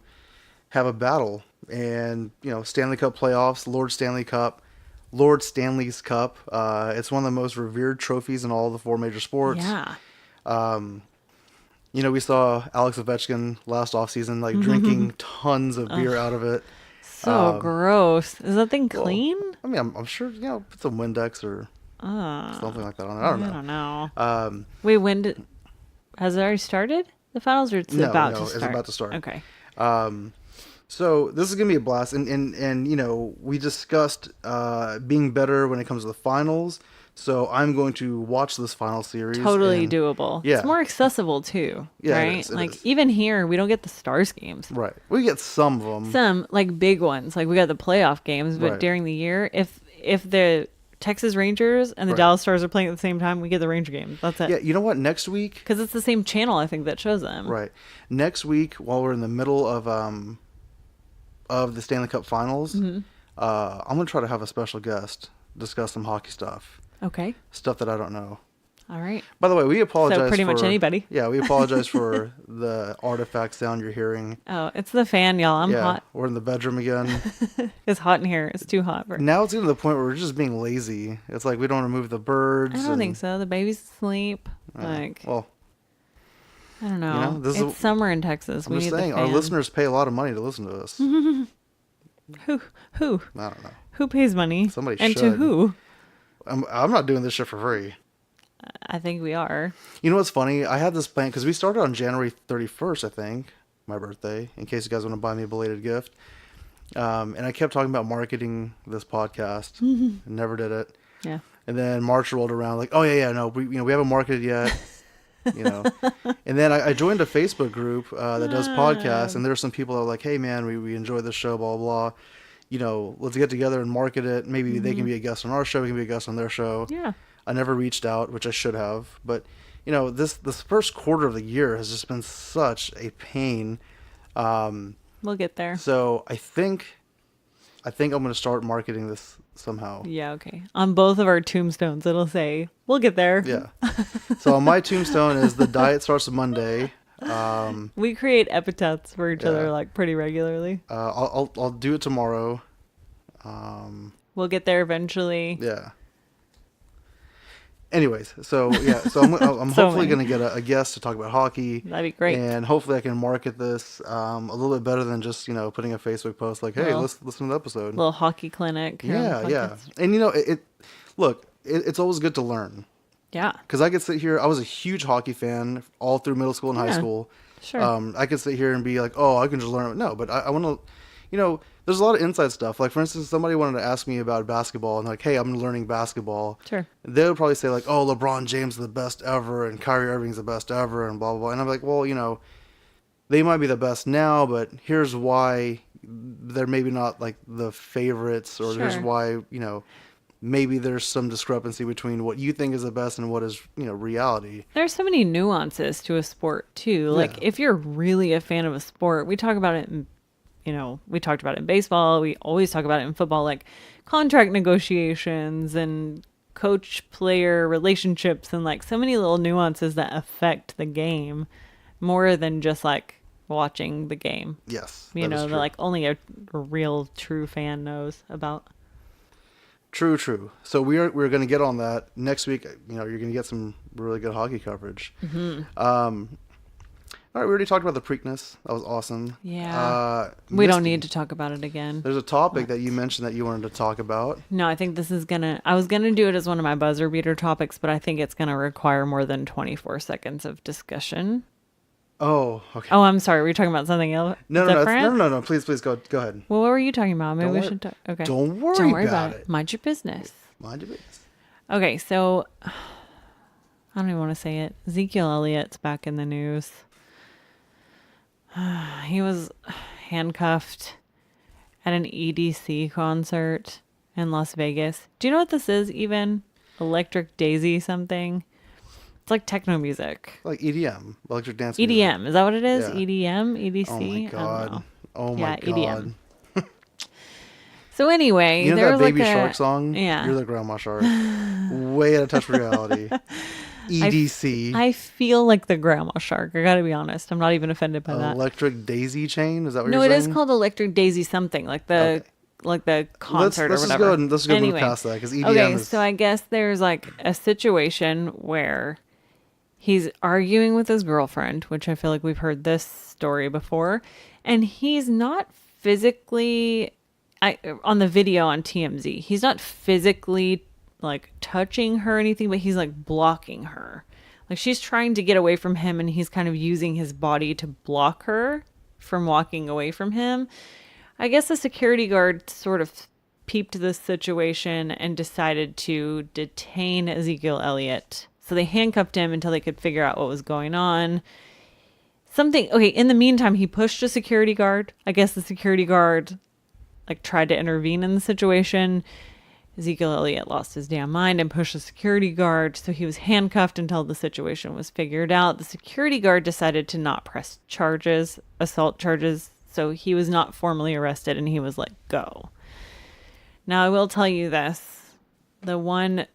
have a battle, and Stanley Cup playoffs, Lord Stanley's Cup. It's one of the most revered trophies in all the four major sports. Yeah. We saw Alex Ovechkin last offseason, drinking tons of beer out of it. So gross. Is that thing clean? I mean, I'm sure, put some Windex or something like that on it. I don't know. Wait, has it already started? The finals, or it's about to start? It's about to start. Okay. So this is going to be a blast. And we discussed being better when it comes to the finals. So I'm going to watch this final series. Totally doable. Yeah. It's more accessible too, right? It is. Even here, we don't get the Stars games. Right. We get some of them. Some, big ones. We got the playoff games, but during the year, if the Texas Rangers and the Dallas Stars are playing at the same time, we get the Ranger games. That's it. Yeah, you know what? Next week... Because it's the same channel, I think, that shows them. Right. Next week, while we're in the middle of the Stanley Cup Finals, I'm going to try to have a special guest discuss some hockey stuff. Okay. Stuff that I don't know. All right. By the way, we apologize so pretty much anybody. Yeah, we apologize for the artifact sound you're hearing. Oh, it's the fan, y'all. I'm hot. We're in the bedroom again. It's hot in here. It's too hot. Now it's getting to the point where we're just being lazy. It's like we don't want to move the birds. I don't think so. The baby's asleep. Well, I don't know. It's summer in Texas. I'm just saying, our listeners pay a lot of money to listen to us. Who? I don't know. Who pays money? Somebody and should. To who? I'm not doing this shit for free. I think we are. You know what's funny? I had this plan because we started on January 31st, I think, my birthday, in case you guys want to buy me a belated gift. And I kept talking about marketing this podcast. And never did it. Yeah. And then March rolled around we haven't marketed yet. And then I joined a Facebook group that does podcasts, and there's some people that are like, hey man, we enjoy this show, blah, blah, blah. Let's get together and market it. Maybe they can be a guest on our show, we can be a guest on their show. Yeah. I never reached out, which I should have. But, this first quarter of the year has just been such a pain. We'll get there. So I think I'm going to start marketing this somehow. Yeah, okay. On both of our tombstones, it'll say, we'll get there. Yeah. So on my tombstone is the diet starts Monday. We create epitaphs for each other pretty regularly. I'll do it tomorrow. We'll get there eventually. Yeah. Anyways, so I'm So hopefully many. going to get a guest to talk about hockey. That'd be great. And hopefully I can market this a little bit better than just putting a Facebook post like, hey, let's listen to the episode. Little hockey clinic. Here on the Yeah. podcast. And look, it's always good to learn. Yeah. Because I could sit here. I was a huge hockey fan all through middle school and high school. Sure. I could sit here and be like, oh, I can just learn it. No, but I want to, there's a lot of inside stuff. Like, for instance, somebody wanted to ask me about basketball and like, hey, I'm learning basketball. Sure. They would probably say like, oh, LeBron James is the best ever and Kyrie Irving's the best ever and blah, blah, blah. And I'm like, well, they might be the best now, but here's why they're maybe not like the favorites, or here's why, maybe there's some discrepancy between what you think is the best and what is, reality. There's so many nuances to a sport too. Like if you're really a fan of a sport, we talk about it in, we talked about it in baseball. We always talk about it in football, like contract negotiations and coach player relationships and like so many little nuances that affect the game more than just like watching the game. Yes. That like only a real true fan knows about. True. So we're going to get on that next week. You're going to get some really good hockey coverage. Mm-hmm. All right, we already talked about the Preakness. That was awesome. Yeah. We don't need to talk about it again. There's a topic that you mentioned that you wanted to talk about. No, I think this is I was gonna do it as one of my buzzer beater topics, but I think it's gonna require more than 24 seconds of discussion. Oh, okay. Oh, I'm sorry. Were you talking about something else? No. Please go ahead. Well, what were you talking about? Maybe we should talk. Okay. Don't worry about it. Mind your business. Mind your business. Okay, so I don't even want to say it. Ezekiel Elliott's back in the news. He was handcuffed at an EDC concert in Las Vegas. Do you know what this is even? Electric Daisy something? It's like techno music. Like EDM, electric dance music. EDM, is that what it is? Yeah. EDM, EDC? Oh my god. Oh my god. EDM. So anyway, you know there that was Baby like Shark song? Yeah. You're the Grandma Shark. Way out of touch with reality. EDC. I feel like the Grandma Shark. I gotta be honest. I'm not even offended by that. Electric Daisy Chain? Is that what No, you're saying? No, it is called Electric Daisy something, like the concert let's or whatever. Let's go move past that because EDM Okay, so I guess there's like a situation where he's arguing with his girlfriend, which I feel like we've heard this story before, and he's not physically on the video on TMZ. He's not physically like touching her or anything, but he's like blocking her. Like she's trying to get away from him and he's kind of using his body to block her from walking away from him. I guess the security guard sort of peeped this situation and decided to detain Ezekiel Elliott. So they handcuffed him until they could figure out what was going on. In the meantime, he pushed a security guard. I guess the security guard like tried to intervene in the situation. Ezekiel Elliott lost his damn mind and pushed the security guard, so he was handcuffed until the situation was figured out. The security guard decided to not press assault charges, so he was not formally arrested and he was let go. Now, I will tell you this. The one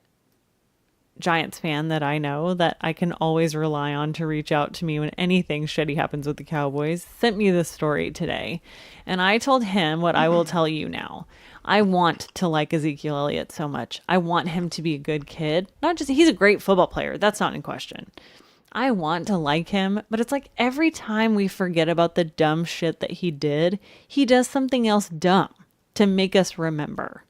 Giants fan that I know that I can always rely on to reach out to me when anything shitty happens with the Cowboys sent me this story today. And I told him what I will tell you now. I want to like Ezekiel Elliott so much. I want him to be a good kid. He's a great football player. That's not in question. I want to like him, but it's like every time we forget about the dumb shit that he did, he does something else dumb to make us remember.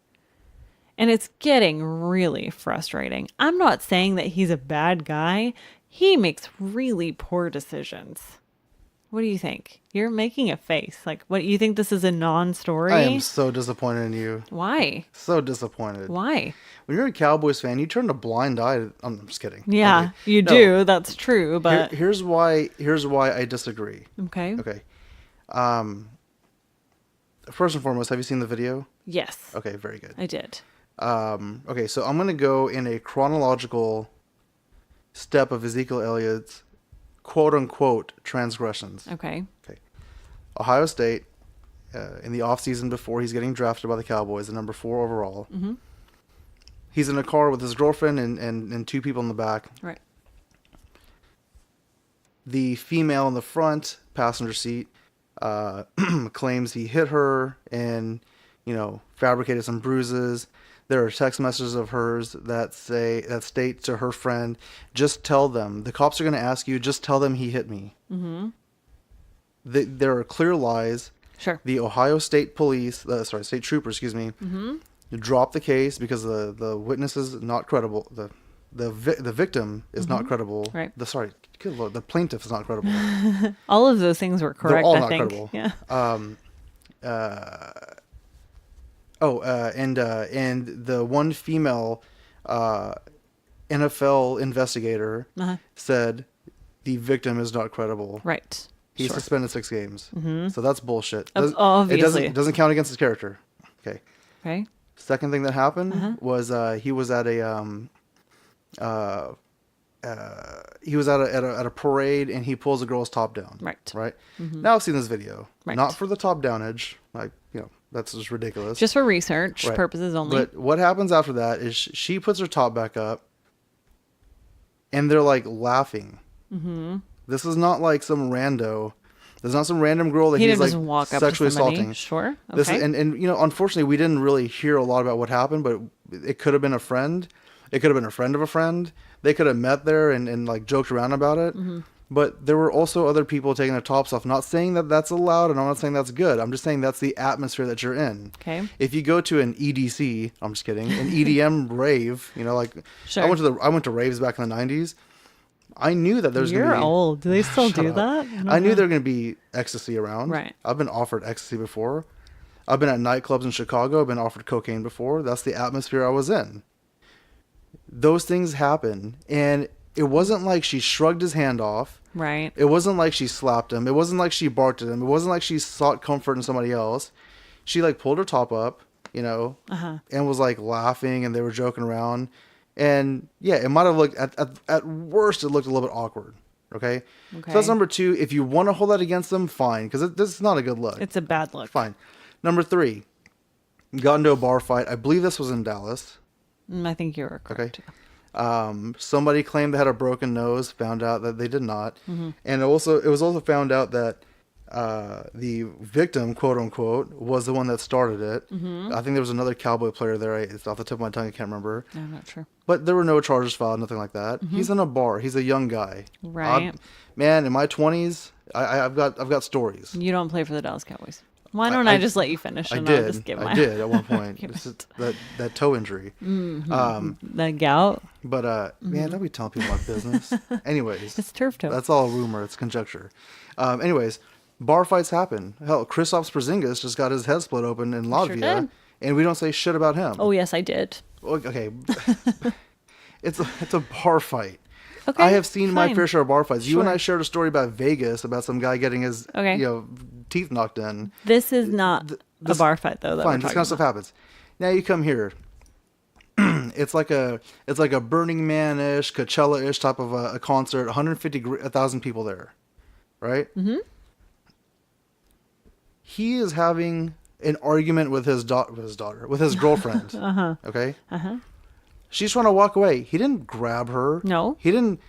And it's getting really frustrating. I'm not saying that he's a bad guy. He makes really poor decisions. What do you think? You're making a face. Like, what, you think this is a non-story? I am so disappointed in you. Why? So disappointed. Why? When you're a Cowboys fan, you turn a blind eye. I'm just kidding. Yeah, okay. You do. That's true. But here's why I disagree. Okay. First and foremost, have you seen the video? Yes. Okay, very good. I did. Okay, so I'm going to go in a chronological step of Ezekiel Elliott's quote-unquote transgressions. Okay. Ohio State, in the offseason before he's getting drafted by the Cowboys, the number 4 overall. Mm-hmm. He's in a car with his girlfriend and 2 people in the back. Right. The female in the front passenger seat claims he hit her and, fabricated some bruises. There are text messages of hers that state to her friend, just tell them. The cops are going to ask you, just tell them he hit me. Mm-hmm. There are clear lies. Sure. The Ohio State Police, state troopers, mm-hmm. dropped the case because the witness is not credible. The victim is not credible. Right. Good Lord, the plaintiff is not credible. All of those things were correct, They're all I not think. credible. Yeah. And the one female NFL investigator said the victim is not credible. Right. He's suspended 6 games. Mm-hmm. So that's bullshit. Obviously. It doesn't count against his character. Okay. Okay. Second thing that happened was he was at a at a parade and he pulls a girl's top down. Right. Right. Mm-hmm. Now I've seen this video. Right. Not for the top downage. That's just ridiculous. Just for research purposes only. But what happens after that is she puts her top back up and they're like laughing. Mm-hmm. This is not like some rando. There's not some random girl that he's like walk up sexually to somebody. assaulting. Sure. Okay. This is, and unfortunately we didn't really hear a lot about what happened, but it could have been a friend. It could have been a friend of a friend. They could have met there and like joked around about it. Mm-hmm. But there were also other people taking their tops off. Not saying that that's allowed, and I'm not saying that's good. I'm just saying that's the atmosphere that you're in. Okay. If you go to an EDC, I'm just kidding, an EDM rave, Sure. I went to raves back in the 90s. I knew that there's going to be... You're old. Do they still do that? I knew there were going to be ecstasy around. Right. I've been offered ecstasy before. I've been at nightclubs in Chicago. I've been offered cocaine before. That's the atmosphere I was in. Those things happen, and it wasn't like she shrugged his hand off. Right. It wasn't like she slapped him. It wasn't like she barked at him. It wasn't like she sought comfort in somebody else. She like pulled her top up, and was like laughing, and they were joking around. And yeah, it might have looked at worst, it looked a little bit awkward. Okay. So that's number 2. If you want to hold that against them, fine, because this is not a good look. It's a bad look. Fine. Number 3, got into a bar fight. I believe this was in Dallas. I think you were correct. Okay. Somebody claimed they had a broken nose, found out that they did not. Mm-hmm. And it was also found out that the victim, quote unquote, was the one that started it. Mm-hmm. I think there was another Cowboy player there. It's off the tip of my tongue. I can't remember. I'm not sure. But there were no charges filed, nothing like that. Mm-hmm. He's in a bar. He's a young guy. Right. Man, in my 20s, I've got stories. You don't play for the Dallas Cowboys. Why don't I just let you finish? And I'll just give I did at one point. that toe injury. Mm-hmm. The gout. But man, don't be telling people my business. Anyways, it's turf toe. That's all a rumor. It's conjecture. Anyways, bar fights happen. Hell, Kristaps Porzingis just got his head split open in Latvia, and we don't say shit about him. Oh yes, I did. Okay, it's a bar fight. Okay, I have seen my fair share of bar fights. Sure. You and I shared a story about Vegas about some guy getting his teeth knocked in. This is not a bar fight though. Fine, this kind of stuff happens. Now you come here. It's like a Burning Man-ish, Coachella-ish type of a concert. 150,000 people there, right? Mm-hmm. He is having an argument with his girlfriend. Okay. She's trying to walk away. He didn't grab her. No. He didn't,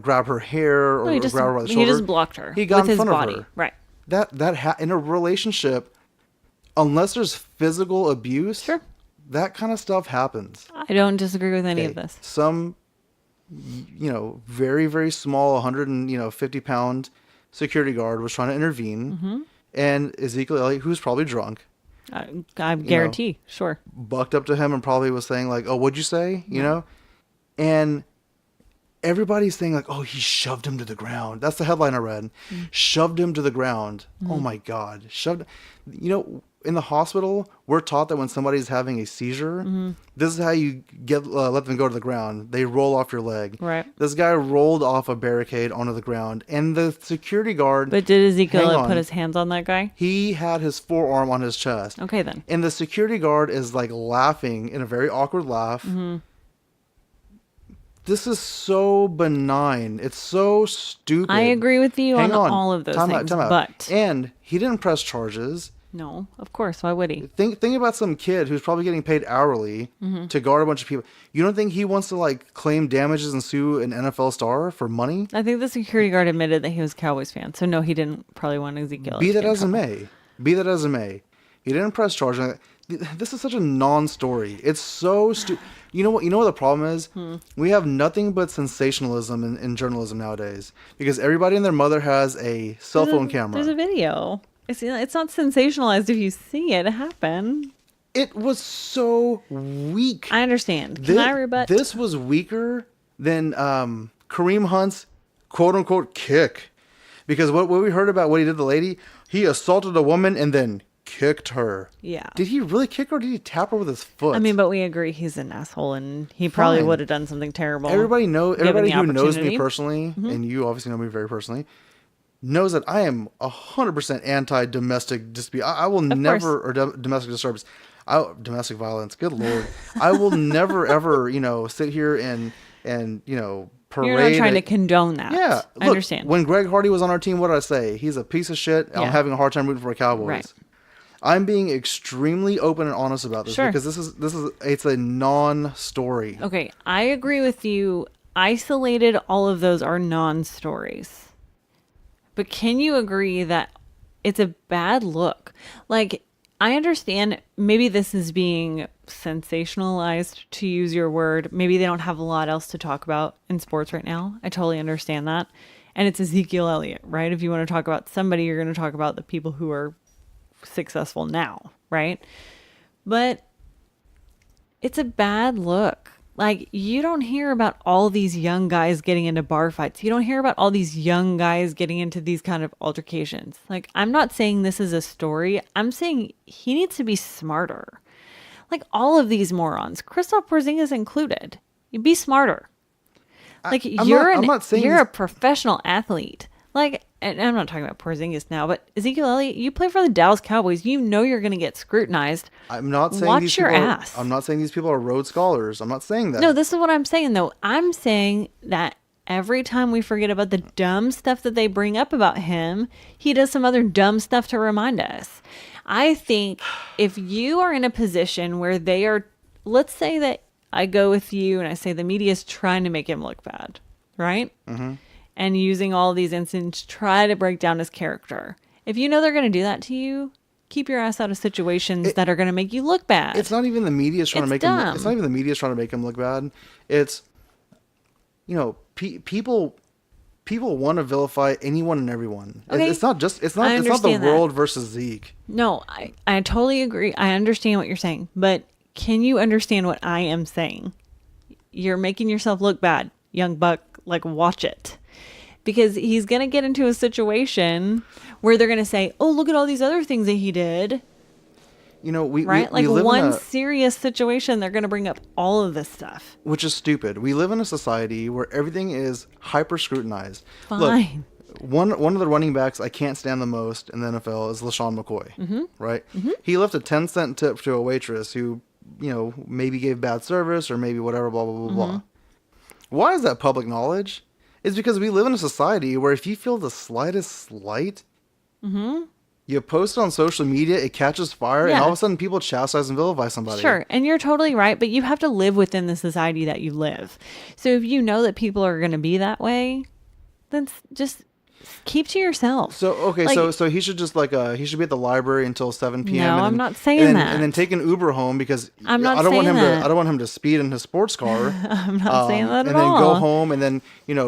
grab her hair or grab her by the shoulder. He just blocked her. He got with in front his of body. her. Right. In a relationship, unless there's physical abuse, sure, that kind of stuff happens. I don't disagree with any of this. Some, very, very small, 150-pound security guard was trying to intervene, and Ezekiel Elliott, who's probably drunk, I guarantee, sure, bucked up to him and probably was saying like, "Oh, what'd you say?" And everybody's saying like, "Oh, he shoved him to the ground." That's the headline I read. Shoved him to the ground. Oh my God, shoved. In the hospital, we're taught that when somebody's having a seizure, this is how you let them go to the ground. They roll off your leg. Right. This guy rolled off a barricade onto the ground, and the security guard. But did Ezekiel put his hands on that guy? He had his forearm on his chest. Okay, then. And the security guard is like laughing in a very awkward laugh. Mm-hmm. This is so benign. It's so stupid. I agree with you on all of those things. Time out. But and he didn't press charges. No, of course. Why would he? Think about some kid who's probably getting paid hourly to guard a bunch of people. You don't think he wants to claim damages and sue an NFL star for money? I think the security guard admitted that he was a Cowboys fan. So no, he didn't probably want Ezekiel. Be that as it may. He didn't press charges. this is such a non-story. It's so stupid. You know what? You know what the problem is? We have nothing but sensationalism in journalism nowadays because everybody and their mother has a cell phone camera. There's a video. It's not sensationalized if you see it happen. It was so weak. I understand. Can I rebut? This was weaker than Kareem Hunt's quote-unquote kick. Because what we heard about what he did to the lady, he assaulted a woman and then kicked her. Yeah. Did he really kick her or did he tap her with his foot? I mean, but we agree he's an asshole and he probably would have done something terrible. Everybody who knows me personally, and you obviously know me very personally, knows that I am 100% anti-domestic dispute. I will never, or domestic disturbance. Domestic violence, good Lord. I will never, ever, sit here and parade. You're not trying to condone that. Yeah. I understand. When Greg Hardy was on our team, what did I say? He's a piece of shit. Yeah. I'm having a hard time rooting for the Cowboys. Right. I'm being extremely open and honest about this because it's a non-story. Okay, I agree with you. Isolated, all of those are non-stories. But can you agree that it's a bad look? Like, I understand maybe this is being sensationalized, to use your word. Maybe they don't have a lot else to talk about in sports right now. I totally understand that. And it's Ezekiel Elliott, right? If you want to talk about somebody, you're going to talk about the people who are successful now, right? But it's a bad look. Like, you don't hear about all these young guys getting into bar fights. You don't hear about all these young guys getting into these kind of altercations. Like, I'm not saying this is a story. I'm saying he needs to be smarter. Like, all of these morons, Kristaps Porzingis included. You be smarter. Like, you're a professional athlete. Like, and I'm not talking about Porzingis now, but Ezekiel Elliott, you play for the Dallas Cowboys. You know you're going to get scrutinized. I'm not saying Watch your ass. I'm not saying these people are Rhodes Scholars. I'm not saying that. No, this is what I'm saying, though. I'm saying that every time we forget about the dumb stuff that they bring up about him, he does some other dumb stuff to remind us. I think if you are in a position where they are, let's say that I go with you and I say the media is trying to make him look bad, right? Mm-hmm. And using all these incidents to try to break down his character. If you know they're going to do that to you, keep your ass out of situations that are going to make you look bad. It's not even the media's trying to make him. It's not even the media's trying to make him look bad. It's, people want to vilify anyone and everyone. Okay. It's not the world versus Zeke. No, I totally agree. I understand what you're saying, but can you understand what I am saying? You're making yourself look bad, young buck. Like, watch it. Because he's going to get into a situation where they're going to say, oh, look at all these other things that he did. One serious situation, they're going to bring up all of this stuff. Which is stupid. We live in a society where everything is hyper scrutinized. Fine. Look, one of the running backs I can't stand the most in the NFL is LaShawn McCoy, right? Mm-hmm. He left a 10-cent tip to a waitress who, maybe gave bad service or maybe whatever, blah, blah, blah, mm-hmm. blah. Why is that public knowledge? It's because we live in a society where if you feel the slightest slight, mm-hmm. you post it on social media, it catches fire, and all of a sudden people chastise and vilify somebody. Sure, and you're totally right, but you have to live within the society that you live. So if you know that people are going to be that way, then just keep to yourself. So okay, so he should just he should be at the library until 7 p.m. No, I'm not saying that. And then take an Uber home because I don't want him to speed in his sports car. I'm not saying that at all. And then go home and then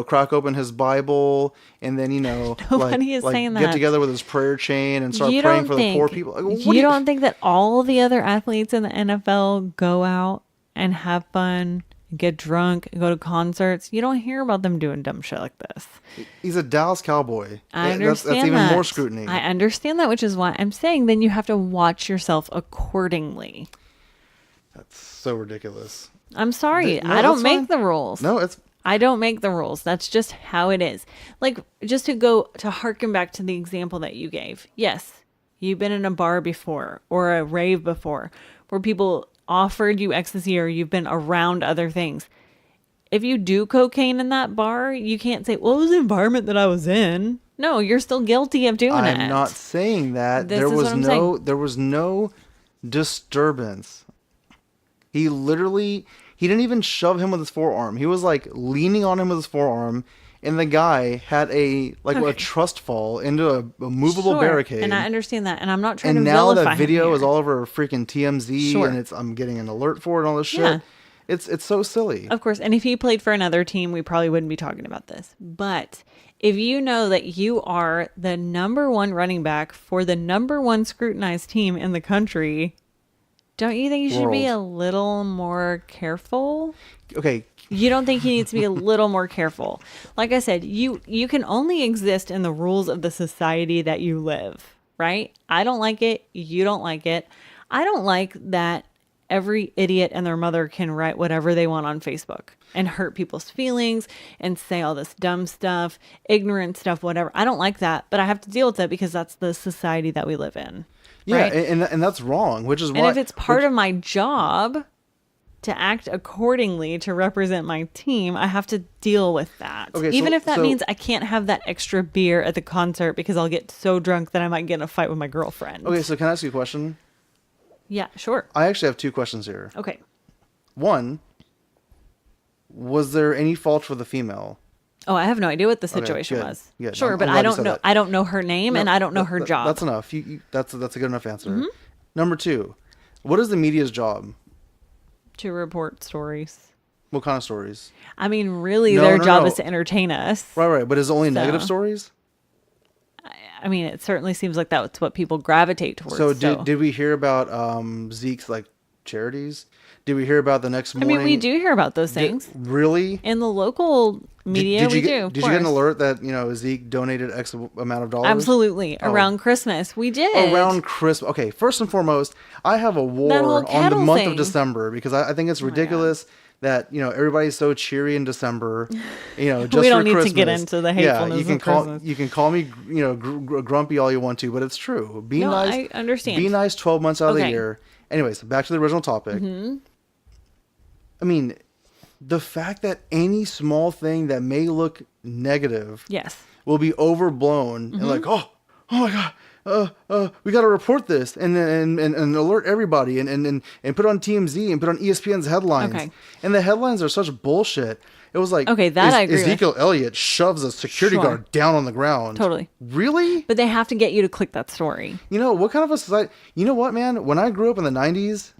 crack open his Bible and then nobody is saying that. Get together with his prayer chain and start praying for the poor people. You don't think that all the other athletes in the NFL go out and have fun? Get drunk, go to concerts. You don't hear about them doing dumb shit like this. He's a Dallas Cowboy. I understand that's even more scrutiny. I understand that, which is why I'm saying then you have to watch yourself accordingly. That's so ridiculous. I'm sorry. I don't make the rules. I don't make the rules. That's just how it is. Like, just to harken back to the example that you gave. Yes, you've been in a bar before or a rave before where people offered you ecstasy or you've been around other things. If you do cocaine in that bar, you can't say, well, it was the environment that I was in. No, you're still guilty of doing it. I'm not saying that. There was no disturbance. He didn't even shove him with his forearm. He was like leaning on him with his forearm and the guy had a trust fall into a movable barricade. And I understand that, and I'm not trying to vilify him. And now that him video here. is all over freaking TMZ, and I'm getting an alert for it and all this shit. Yeah. It's so silly. Of course, and if he played for another team, we probably wouldn't be talking about this. But if you know that you are the number one running back for the number one scrutinized team in the country, don't you think you should be a little more careful? Okay. You don't think he needs to be a little more careful? Like I said, you can only exist in the rules of the society that you live, right? I don't like it. You don't like it. I don't like that every idiot and their mother can write whatever they want on Facebook and hurt people's feelings and say all this dumb stuff, ignorant stuff, whatever. I don't like that, but I have to deal with it because that's the society that we live in. Yeah, right? and that's wrong, which is why... And if it's part of my job to act accordingly to represent my team, I have to deal with that. Okay, even if that means I can't have that extra beer at the concert because I'll get so drunk that I might get in a fight with my girlfriend. Okay, so can I ask you a question? Yeah, sure. I actually have two questions here. Okay. One, was there any fault for the female? Oh, I have no idea what the situation was. Yeah, sure, but I don't know. That. I don't know her name, and I don't know her job. That's enough. That's a good enough answer. Mm-hmm. Number two, what is the media's job? To report stories. What kind of stories? I mean, really, their job is to entertain us. Right. But is it only negative stories? I mean, it certainly seems like that's what people gravitate towards. So did we hear about Zeke's charities? Did we hear about the next morning? I mean, we do hear about those things. Really? In the local media, we do. Did you get an alert that Zeke donated X amount of dollars? Absolutely. Around Christmas, we did. Around Christmas. Okay, first and foremost, I have a war on the month of December because I think it's ridiculous that everybody's so cheery in December. Just we don't for need Christmas. To get into the hatefulness of Christmas. You can call me grumpy all you want to, but it's true. Be nice. I understand. Be nice 12 months out of the year. Anyways, back to the original topic. Mm-hmm. I mean, the fact that any small thing that may look negative, will be overblown and oh my god, we got to report this and alert everybody and put on TMZ and put on ESPN's headlines. Okay. And the headlines are such bullshit. It was like, okay, that I agree Ezekiel with. Elliott shoves a security guard down on the ground. Totally. Really? But they have to get you to click that story. What kind of a society? You know what, man? When I grew up in the 90s,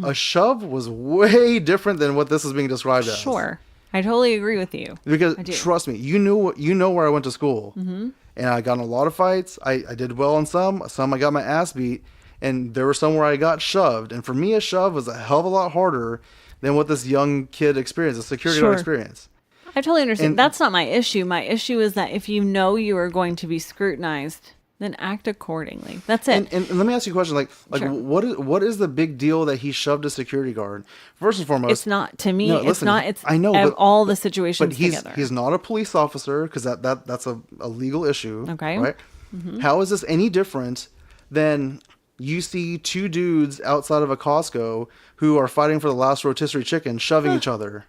a shove was way different than what this is being described as. Sure. I totally agree with you. Because trust me, you know where I went to school. Mm-hmm. And I got in a lot of fights. I did well in some I got my ass beat. And there were some where I got shoved. And for me, a shove was a hell of a lot harder than what this young kid experienced, a security guard experience. I totally understand. And that's not my issue. My issue is that if you know you are going to be scrutinized, then act accordingly. That's it. And let me ask you a question. Sure. What is the big deal that he shoved a security guard? First and foremost, it's not to me. It's not. It's I know but, all the situations but he's, together. He's not a police officer because that's a legal issue. Okay. Right. Mm-hmm. How is this any different than you see two dudes outside of a Costco who are fighting for the last rotisserie chicken, shoving each other?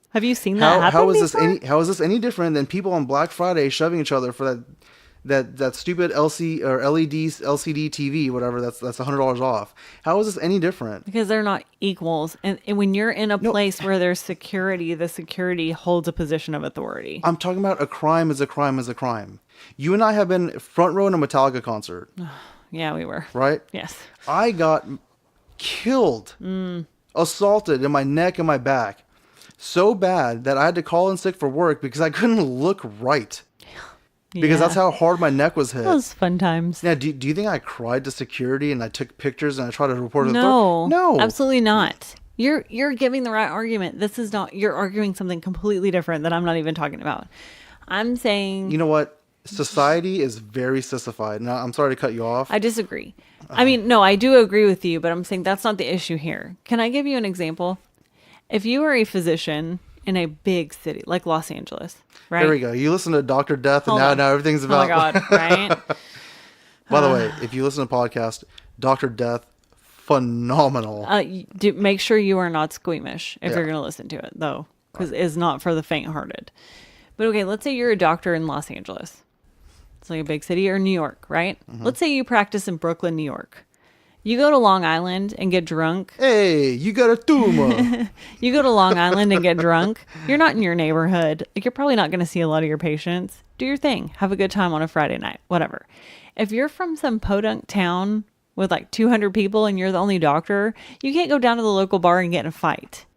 Have you seen that happen before? How is this any different than people on Black Friday shoving each other for that stupid LCD TV, whatever, that's $100 off? How is this any different? Because they're not equals. And when you're in a place where there's security, the security holds a position of authority. I'm talking about a crime is a crime is a crime. You and I have been front row in a Metallica concert. Yeah, we were. Right? Yes. I got killed, assaulted in my neck and my back so bad that I had to call in sick for work because I couldn't look right. Because that's how hard my neck was hit. Those fun times. Now, do you think I cried to security and I took pictures and I tried to report it? No, absolutely not. You're giving the right argument. This is not. You're arguing something completely different that I'm not even talking about. I'm saying. You know what? Society is very sissified. Now, I'm sorry to cut you off. I disagree. I mean, no, I do agree with you, but I'm saying that's not the issue here. Can I give you an example? If you are a physician in a big city like Los Angeles, right? There we go. You listen to Dr. Death, and now everything's about. Oh my God, right? By the way, if you listen to podcast, Dr. Death, phenomenal. Make sure you are not squeamish if you're going to listen to it, though, because it's not for the faint-hearted. But okay, let's say you're a doctor in Los Angeles. It's like a big city, or New York, right? Mm-hmm. Let's say you practice in Brooklyn, New York. You go to Long Island and get drunk. Hey, you got a tumor. You go to Long Island and get drunk. You're not in your neighborhood. Like, you're probably not going to see a lot of your patients. Do your thing. Have a good time on a Friday night. Whatever. If you're from some podunk town with like 200 people and you're the only doctor, you can't go down to the local bar and get in a fight.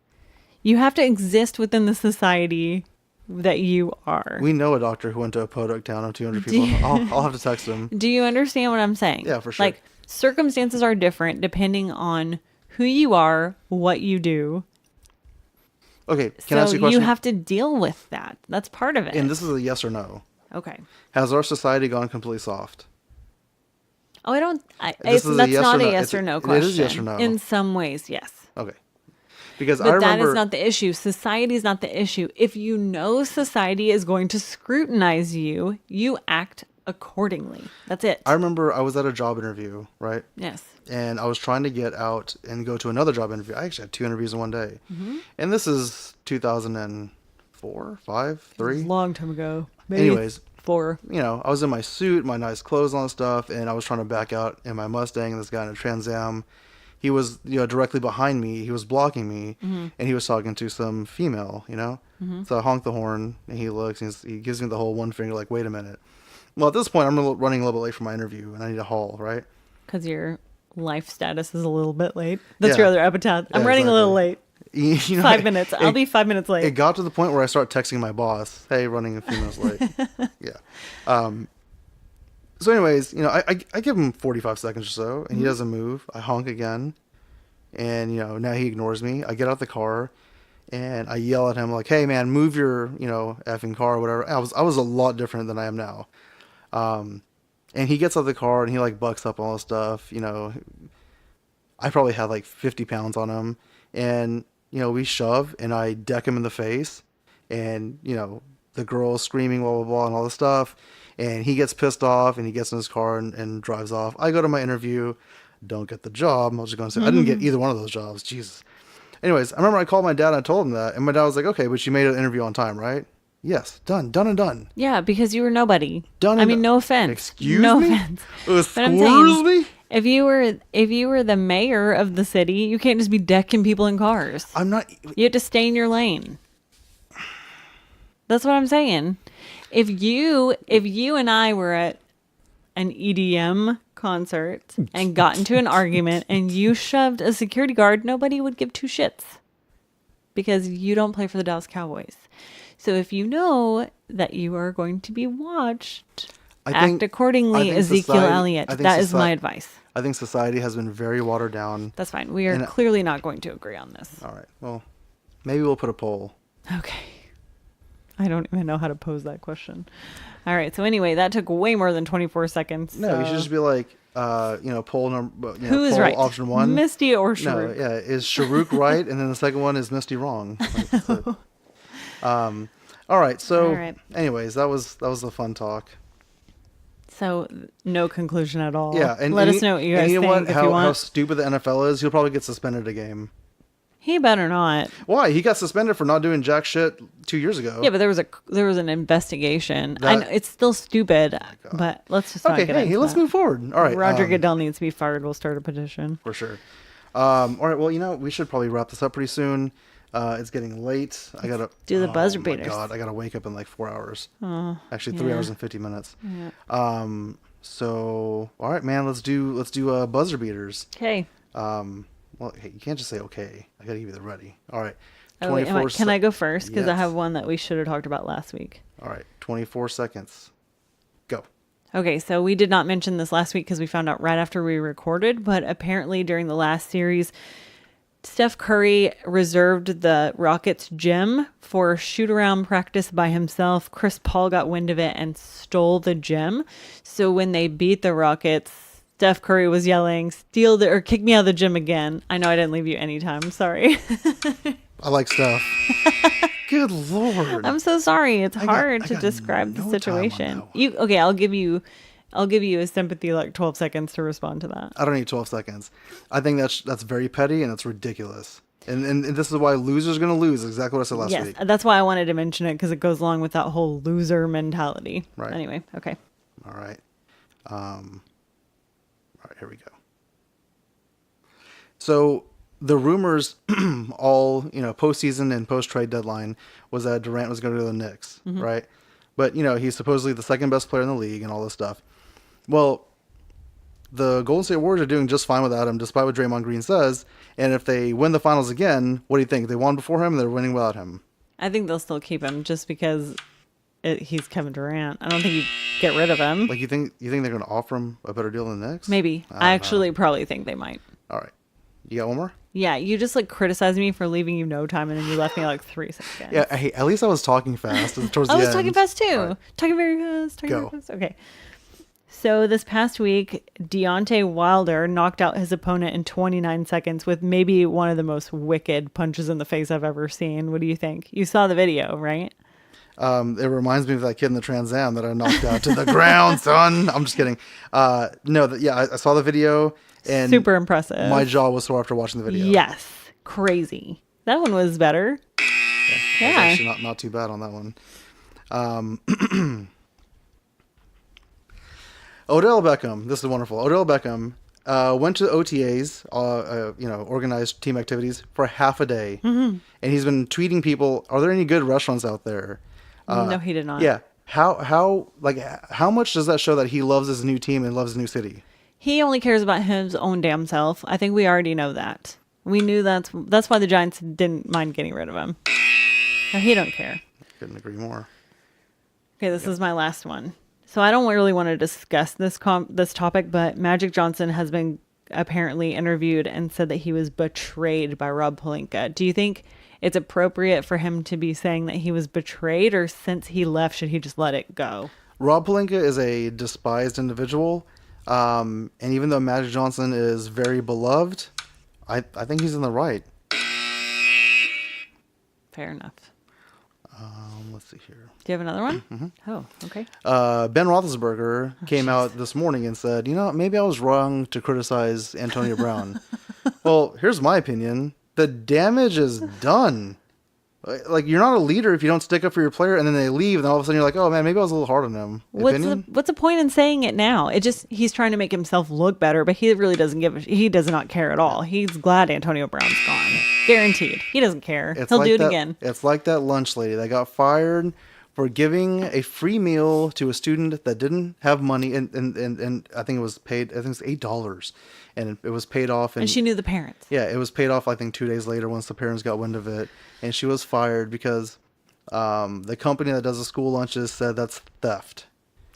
You have to exist within the society that you are. We know a doctor who went to a podunk town of 200 people. I'll have to text him. Do you understand what I'm saying? Yeah, for sure. Like, circumstances are different depending on who you are, what you do. Okay, can I ask you a question? You have to deal with that. That's part of it. And this is a yes or no. Okay. Has our society gone completely soft? Oh, This is a that's yes not or a no. yes or no question. It is yes or no. In some ways, yes. Okay. Because But I remember... that is not the issue. Society is not the issue. If you know society is going to scrutinize you, you act accordingly. That's it. I remember I was at a job interview, right? Yes. And I was trying to get out and go to another job interview. I actually had 2 interviews in one day. Mm-hmm. And this is 2004, 5, 3? A long time ago. Maybe Anyways, 4. You know, I was in my suit, my nice clothes on and stuff, and I was trying to back out in my Mustang, and this guy in a Trans Am, he was, directly behind me. He was blocking me, and he was talking to some female, Mm-hmm. So I honked the horn, and he looks, and he gives me the whole one finger, like, wait a minute. Well, at this point, I'm running a little bit late for my interview, and I need a haul, right? Because your life status is a little bit late. That's Yeah. your other epitaph. I'm Yeah, running a little late. You know, 5 minutes. I'll be 5 minutes late. It got to the point where I start texting my boss, hey, running a few minutes late. Yeah. So anyways, I give him 45 seconds or so, and he doesn't move. I honk again, and, now he ignores me. I get out the car, and I yell at him like, hey, man, move your, effing car or whatever. I was a lot different than I am now. And he gets out the car, and he, like, bucks up on all this stuff. I probably had, like, 50 pounds on him, and... we shove, and I deck him in the face, and, the girl screaming, blah, blah, blah, and all this stuff, and he gets pissed off, and he gets in his car and drives off. I go to my interview, don't get the job. I was just going to say, I didn't get either one of those jobs. Jesus. Anyways, I remember I called my dad, and I told him that, and my dad was like, okay, but you made an interview on time, right? Yes, done and done. Yeah, because you were nobody. Done. I mean, no offense. Excuse no me? offense. Excuse me? If you were the mayor of the city, you can't just be decking people in cars. I'm not. You have to stay in your lane. That's what I'm saying. If you and I were at an EDM concert and got into an argument and you shoved a security guard, nobody would give 2 shits because you don't play for the Dallas Cowboys. So if you know that you are going to be watched, act accordingly, Ezekiel Elliott. That is my advice. I think society has been very watered down. That's fine. We are clearly not going to agree on this. All right. Well, maybe we'll put a poll. Okay. I don't even know how to pose that question. All right. So anyway, that took way more than 24 seconds. No, you should just be like, poll number. Who is poll right? Option 1. Misty or Sharuk? No, yeah. Is Sharuk right? And then the second one is Misty wrong. All right. So, anyways, that was the fun talk. So no conclusion at all. Yeah, and let us know what you guys think. If you want. How stupid the NFL is. He'll probably get suspended a game. He better not. Why? He got suspended for not doing jack shit 2 years ago. Yeah, but there was an investigation. I know it's still stupid, but let's just not get into let's move forward. All right, Roger Goodell needs to be fired. We'll start a petition for sure. All right. Well, we should probably wrap this up pretty soon. It's getting late. I gotta do the buzzer beaters. Oh my god, I gotta wake up in like 4 hours. Actually, 3 hours and 50 minutes. Yeah. So all right, man, let's do buzzer beaters. Okay. Well, hey, you can't just say okay. I gotta give you the ready. All right. Oh, wait, can I go first? Because I have one that we should have talked about last week. All right, 24 seconds. Go. Okay, so we did not mention this last week because we found out right after we recorded, but apparently during the last series, Steph Curry reserved the Rockets gym for shoot-around practice by himself. Chris Paul got wind of it and stole the gym. So when they beat the Rockets, Steph Curry was yelling, kick me out of the gym again. I know I didn't leave you any time. Sorry. I like Steph. Good Lord. I'm so sorry. It's hard to describe the situation. I'll give you a sympathy like 12 seconds to respond to that. I don't need 12 seconds. I think that's very petty and it's ridiculous. And this is why losers are going to lose. Exactly what I said last week. Yes, that's why I wanted to mention it because it goes along with that whole loser mentality. Right. Anyway, okay. All right. All right, here we go. So the rumors all, postseason and post-trade deadline was that Durant was going to go to the Knicks, right? But, he's supposedly the second best player in the league and all this stuff. Well, the Golden State Warriors are doing just fine without him, despite what Draymond Green says. And if they win the finals again, what do you think? They won before him, and they're winning without him. I think they'll still keep him just because he's Kevin Durant. I don't think you get rid of him. Like, you think they're going to offer him a better deal than the Knicks? Maybe. I actually probably think they might. All right. You got one more? Yeah, you just criticized me for leaving you no time, and then you left me 3 seconds. Yeah, hey, at least I was talking fast towards the I end. was talking fast too. Right. Talking very fast. Very fast. Okay. So this past week, Deontay Wilder knocked out his opponent in 29 seconds with maybe one of the most wicked punches in the face I've ever seen. What do you think? You saw the video, right? It reminds me of that kid in the Trans Am that I knocked out to the ground, son. I'm just kidding. I saw the video. And super impressive. My jaw was sore after watching the video. Yes. Crazy. That one was better. Yeah. It was actually not too bad on that one. Odell Beckham. This is wonderful. Odell Beckham went to the OTAs, organized team activities for half a day. Mm-hmm. And he's been tweeting people, are there any good restaurants out there? No, he did not. Yeah. How much does that show that he loves his new team and loves his new city? He only cares about his own damn self. I think we already know that. We knew that's why the Giants didn't mind getting rid of him. He don't care. Couldn't agree more. Okay, this is my last one. So I don't really want to discuss this topic, but Magic Johnson has been apparently interviewed and said that he was betrayed by Rob Pelinka. Do you think it's appropriate for him to be saying that he was betrayed, or since he left, should he just let it go? Rob Pelinka is a despised individual. And even though Magic Johnson is very beloved, I think he's in the right. Fair enough. Let's see here. Do you have another one? Mm-hmm. Oh, okay. Ben Roethlisberger came out this morning and said, maybe I was wrong to criticize Antonio Brown. Well, here's my opinion. The damage is done. Like, you're not a leader if you don't stick up for your player, and then they leave, and all of a sudden you're like, oh man, maybe I was a little hard on him. What's the point in saying it now? He's trying to make himself look better, but he really doesn't he does not care at all. He's glad Antonio Brown's gone. Guaranteed. He doesn't care. He'll do it again. It's like that lunch lady that got fired for giving a free meal to a student that didn't have money, and I think it was paid, I think it was $8. And it was paid off. And she knew the parents. Yeah, it was paid off, I think, 2 days later once the parents got wind of it. And she was fired because the company that does the school lunches said that's theft.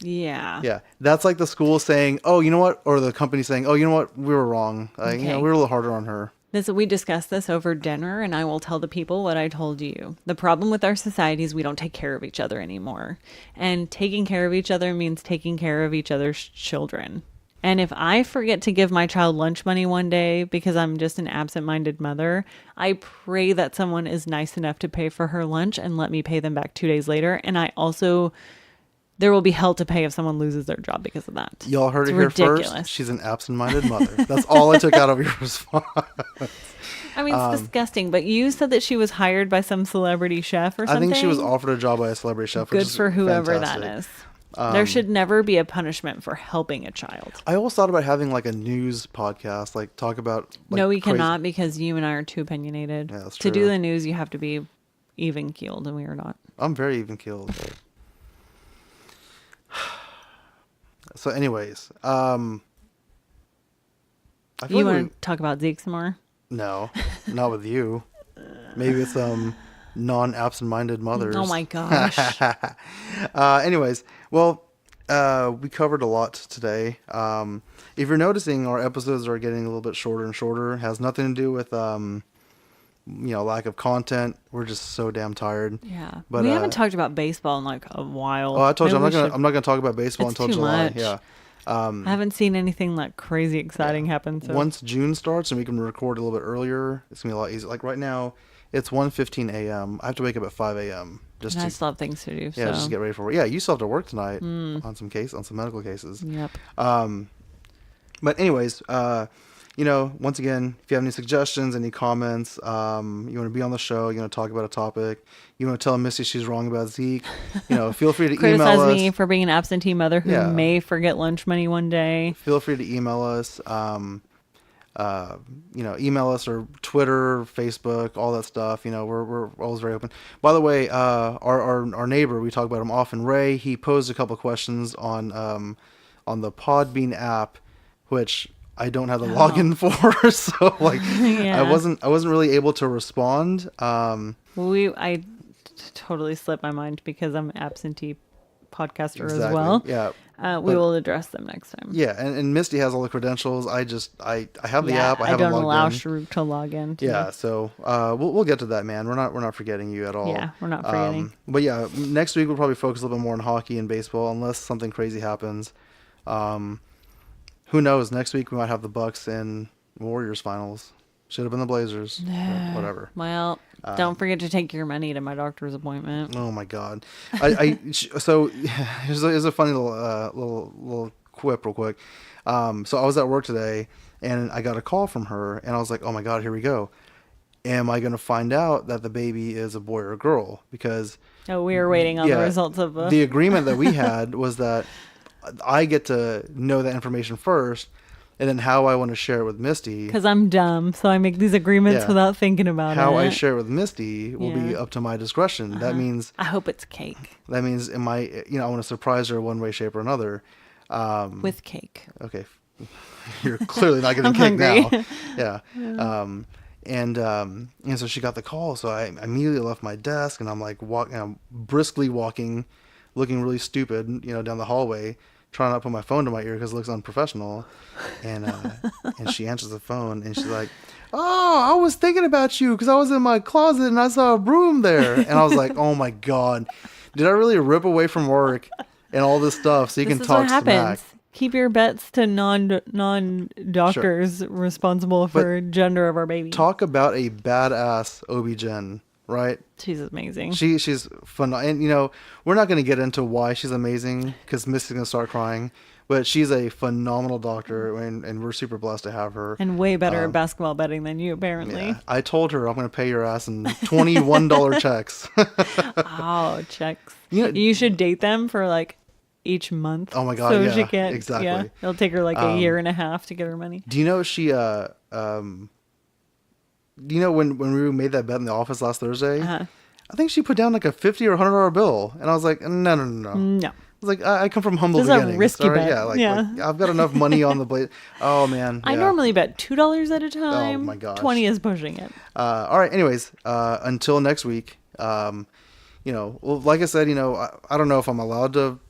Yeah. Yeah. That's like the school saying, oh, you know what? Or the company saying, oh, you know what? We were wrong. Okay. We were a little harder on her. We discussed this over dinner, and I will tell the people what I told you. The problem with our society is we don't take care of each other anymore. And taking care of each other means taking care of each other's children. And if I forget to give my child lunch money one day because I'm just an absent-minded mother, I pray that someone is nice enough to pay for her lunch and let me pay them back 2 days later. And there will be hell to pay if someone loses their job because of that. Y'all heard it here first. She's an absent-minded mother. That's all I took out of your response. I mean, it's disgusting, but you said that she was hired by some celebrity chef or something? I think she was offered a job by a celebrity chef. Good for whoever that is. There should never be a punishment for helping a child. I always thought about having like a news podcast, talk about. No, we cannot, because you and I are too opinionated. Yeah, that's true. To do the news, you have to be even keeled, and we are not. I'm very even keeled. So, anyways, you want to talk about Zeke some more? No, not with you. Maybe it's non-absent-minded mothers. Oh my gosh. Anyways, well, we covered a lot today. If you're noticing, our episodes are getting a little bit shorter and shorter. It has nothing to do with lack of content. We're just so damn tired. Yeah, but we haven't talked about baseball in a while. Oh, I told you I'm not gonna talk about baseball until July. Much. Yeah. I haven't seen anything crazy exciting happen. So. Once June starts and we can record a little bit earlier, it's gonna be a lot easier. Like right now, it's 1:15 a.m. I have to wake up at 5 a.m. I still have things to do. Yeah, just to get ready for work. Yeah, you still have to work tonight on some medical cases. Yep. But anyways, once again, if you have any suggestions, any comments, you want to be on the show, you want to talk about a topic, you want to tell Missy she's wrong about Zeke, feel free to email us. Criticize me for being an absentee mother who may forget lunch money one day. Feel free to email us. email us or Twitter, Facebook, all that stuff. We're always very open. By the way, our neighbor, we talk about him often, Ray, he posed a couple questions on the Podbean app, which I don't have the login for, so Yeah. I wasn't really able to respond. I totally slipped my mind because I'm an absentee podcaster as Exactly. well. Yeah. We will address them next time. Yeah, and Misty has all the credentials. I have the app. I haven't don't logged allow in. Sharuk to log in. Yeah, so we'll get to that, man. We're not forgetting you at all. Yeah, we're not forgetting. But yeah, next week we'll probably focus a little bit more on hockey and baseball, unless something crazy happens. Who knows? Next week we might have the Bucks and Warriors finals. Should have been the Blazers. Whatever. Well, don't forget to take your money to my doctor's appointment. Oh my God! So here's a funny little quip real quick. So I was at work today and I got a call from her and I was like, oh my God, here we go. Am I going to find out that the baby is a boy or a girl? Because we were waiting on the results of the agreement that we had was that I get to know that information first, and then how I want to share it with Misty. Because I'm dumb, so I make these agreements without thinking about it. How I share it with Misty will be up to my discretion. That means I hope it's cake. That means I want to surprise her one way, shape, or another. With cake. Okay, you're clearly not getting cake now. Yeah. And so she got the call, so I immediately left my desk and I'm like briskly walking, looking really stupid, down the hallway, trying not to put my phone to my ear because it looks unprofessional. And she answers the phone and she's like, "Oh, I was thinking about you because I was in my closet and I saw a broom there." And I was like, "Oh my God, did I really rip away from work and all this stuff so you can talk smack?" Keep your bets to non-doctors responsible for gender of our baby. Talk about a badass OB-GYN, right? She's amazing. She's fun, and we're not going to get into why she's amazing because Misty's going to start crying. But she's a phenomenal doctor, and we're super blessed to have her. And way better at basketball betting than you, apparently. Yeah. I told her I'm going to pay your ass in $21 checks. Oh, checks. You should date them for each month. Oh my God, so yeah, she can, exactly. Yeah, it'll take her a year and a half to get her money. Do you know she when we made that bet in the office last Thursday? I think she put down a $50 or $100 bill, and I was like, no. No. I was like, I come from humble This beginnings. is a risky bet. Yeah, I've got enough money on the blade. Oh man, I normally bet $2 at a time. Oh my gosh, 20 is pushing it. All right. Anyways, until next week. Well, like I said, I don't know if I'm allowed to,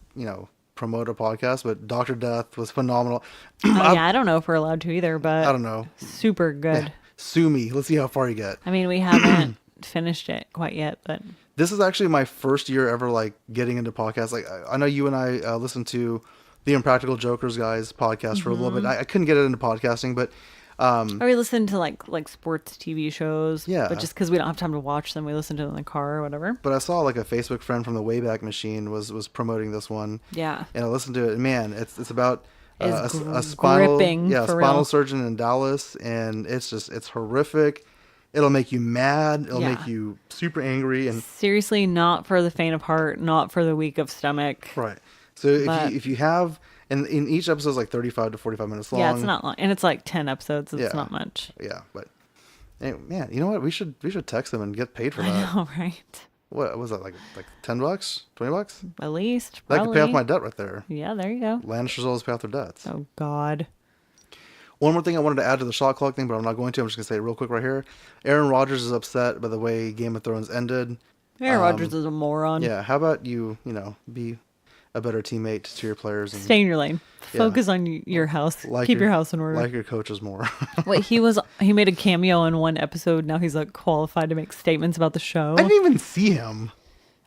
promote a podcast, but Dr. Death was phenomenal. I don't know if we're allowed to either, but I don't know. Super good. Yeah. Sue me. Let's see how far you get. I mean, we haven't finished it quite yet, but this is actually my first year ever getting into podcasts. I know you and I listened to the Impractical Jokers guys podcast for a little bit. I couldn't get it into podcasting, but or we listen to like sports TV shows. Yeah. But just because we don't have time to watch them, we listen to them in the car or whatever. But I saw a Facebook friend from the Wayback Machine was promoting this one. Yeah. And I listened to it. And man, it's about a spinal spinal surgeon in Dallas, and it's horrific. It'll make you mad. It'll make you super angry. And seriously, not for the faint of heart, not for the weak of stomach. Right. So if you have, and in each episode is 35 to 45 minutes long. Yeah, it's not long, and it's 10 episodes. It's not much. Yeah, but hey, man, you know what? We should text them and get paid for that. I know, right? What was that like $10, $20? At least. That could pay off my debt right there. Yeah, there you go. Lannisters always pay off their debts. Oh God. One more thing I wanted to add to the shot clock thing, but I'm not going to. I'm just going to say it real quick right here. Aaron Rodgers is upset by the way Game of Thrones ended. Aaron Rodgers is a moron. Yeah, how about you be a better teammate to your players and stay in your lane. Focus on your house. Keep your house in order. Like your coaches more. Wait, he made a cameo in one episode. Now he's qualified to make statements about the show. I didn't even see him.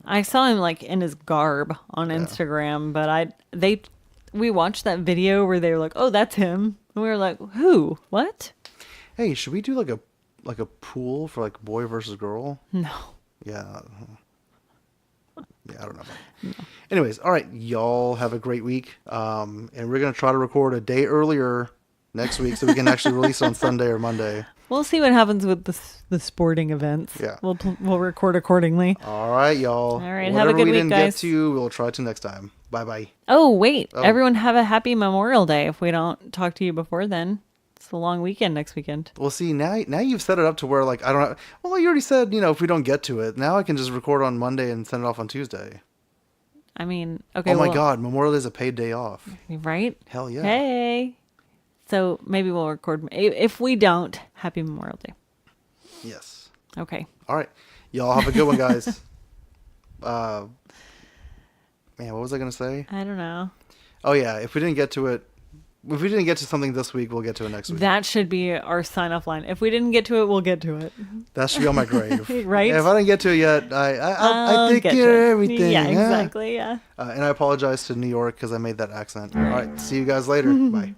I saw him in his garb on Instagram, but we watched that video where they were like, "Oh, that's him." And we were like, "Who? What?" Hey, should we do a pool for boy versus girl? No. Yeah. Yeah, I don't know. No. Anyways, all right, y'all have a great week. And we're going to try to record a day earlier next week so we can actually release on Sunday or Monday. We'll see what happens with the sporting events. Yeah. We'll record accordingly. All right, y'all. All right, have a good week, guys. Whatever we didn't get to, we'll try to next time. Bye-bye. Oh, wait. Everyone have a happy Memorial Day if we don't talk to you before then. a long weekend next weekend. Well, see, now you've set it up to where, like, I don't have... Well, you already said, if we don't get to it, now I can just record on Monday and send it off on Tuesday. I mean, okay. Oh, my God. Memorial Day is a paid day off. Right? Hell yeah. Hey. So maybe we'll record. If we don't, happy Memorial Day. Yes. Okay. All right. Y'all have a good one, guys. Man, what was I going to say? I don't know. Oh, yeah. If we didn't get to something this week, we'll get to it next week. That should be our sign-off line. If we didn't get to it, we'll get to it. That should be on my grave. Right? If I didn't get to it yet, I take care of everything. Yeah, exactly. Yeah. And I apologize to New York because I made that accent. All right. See you guys later. Bye.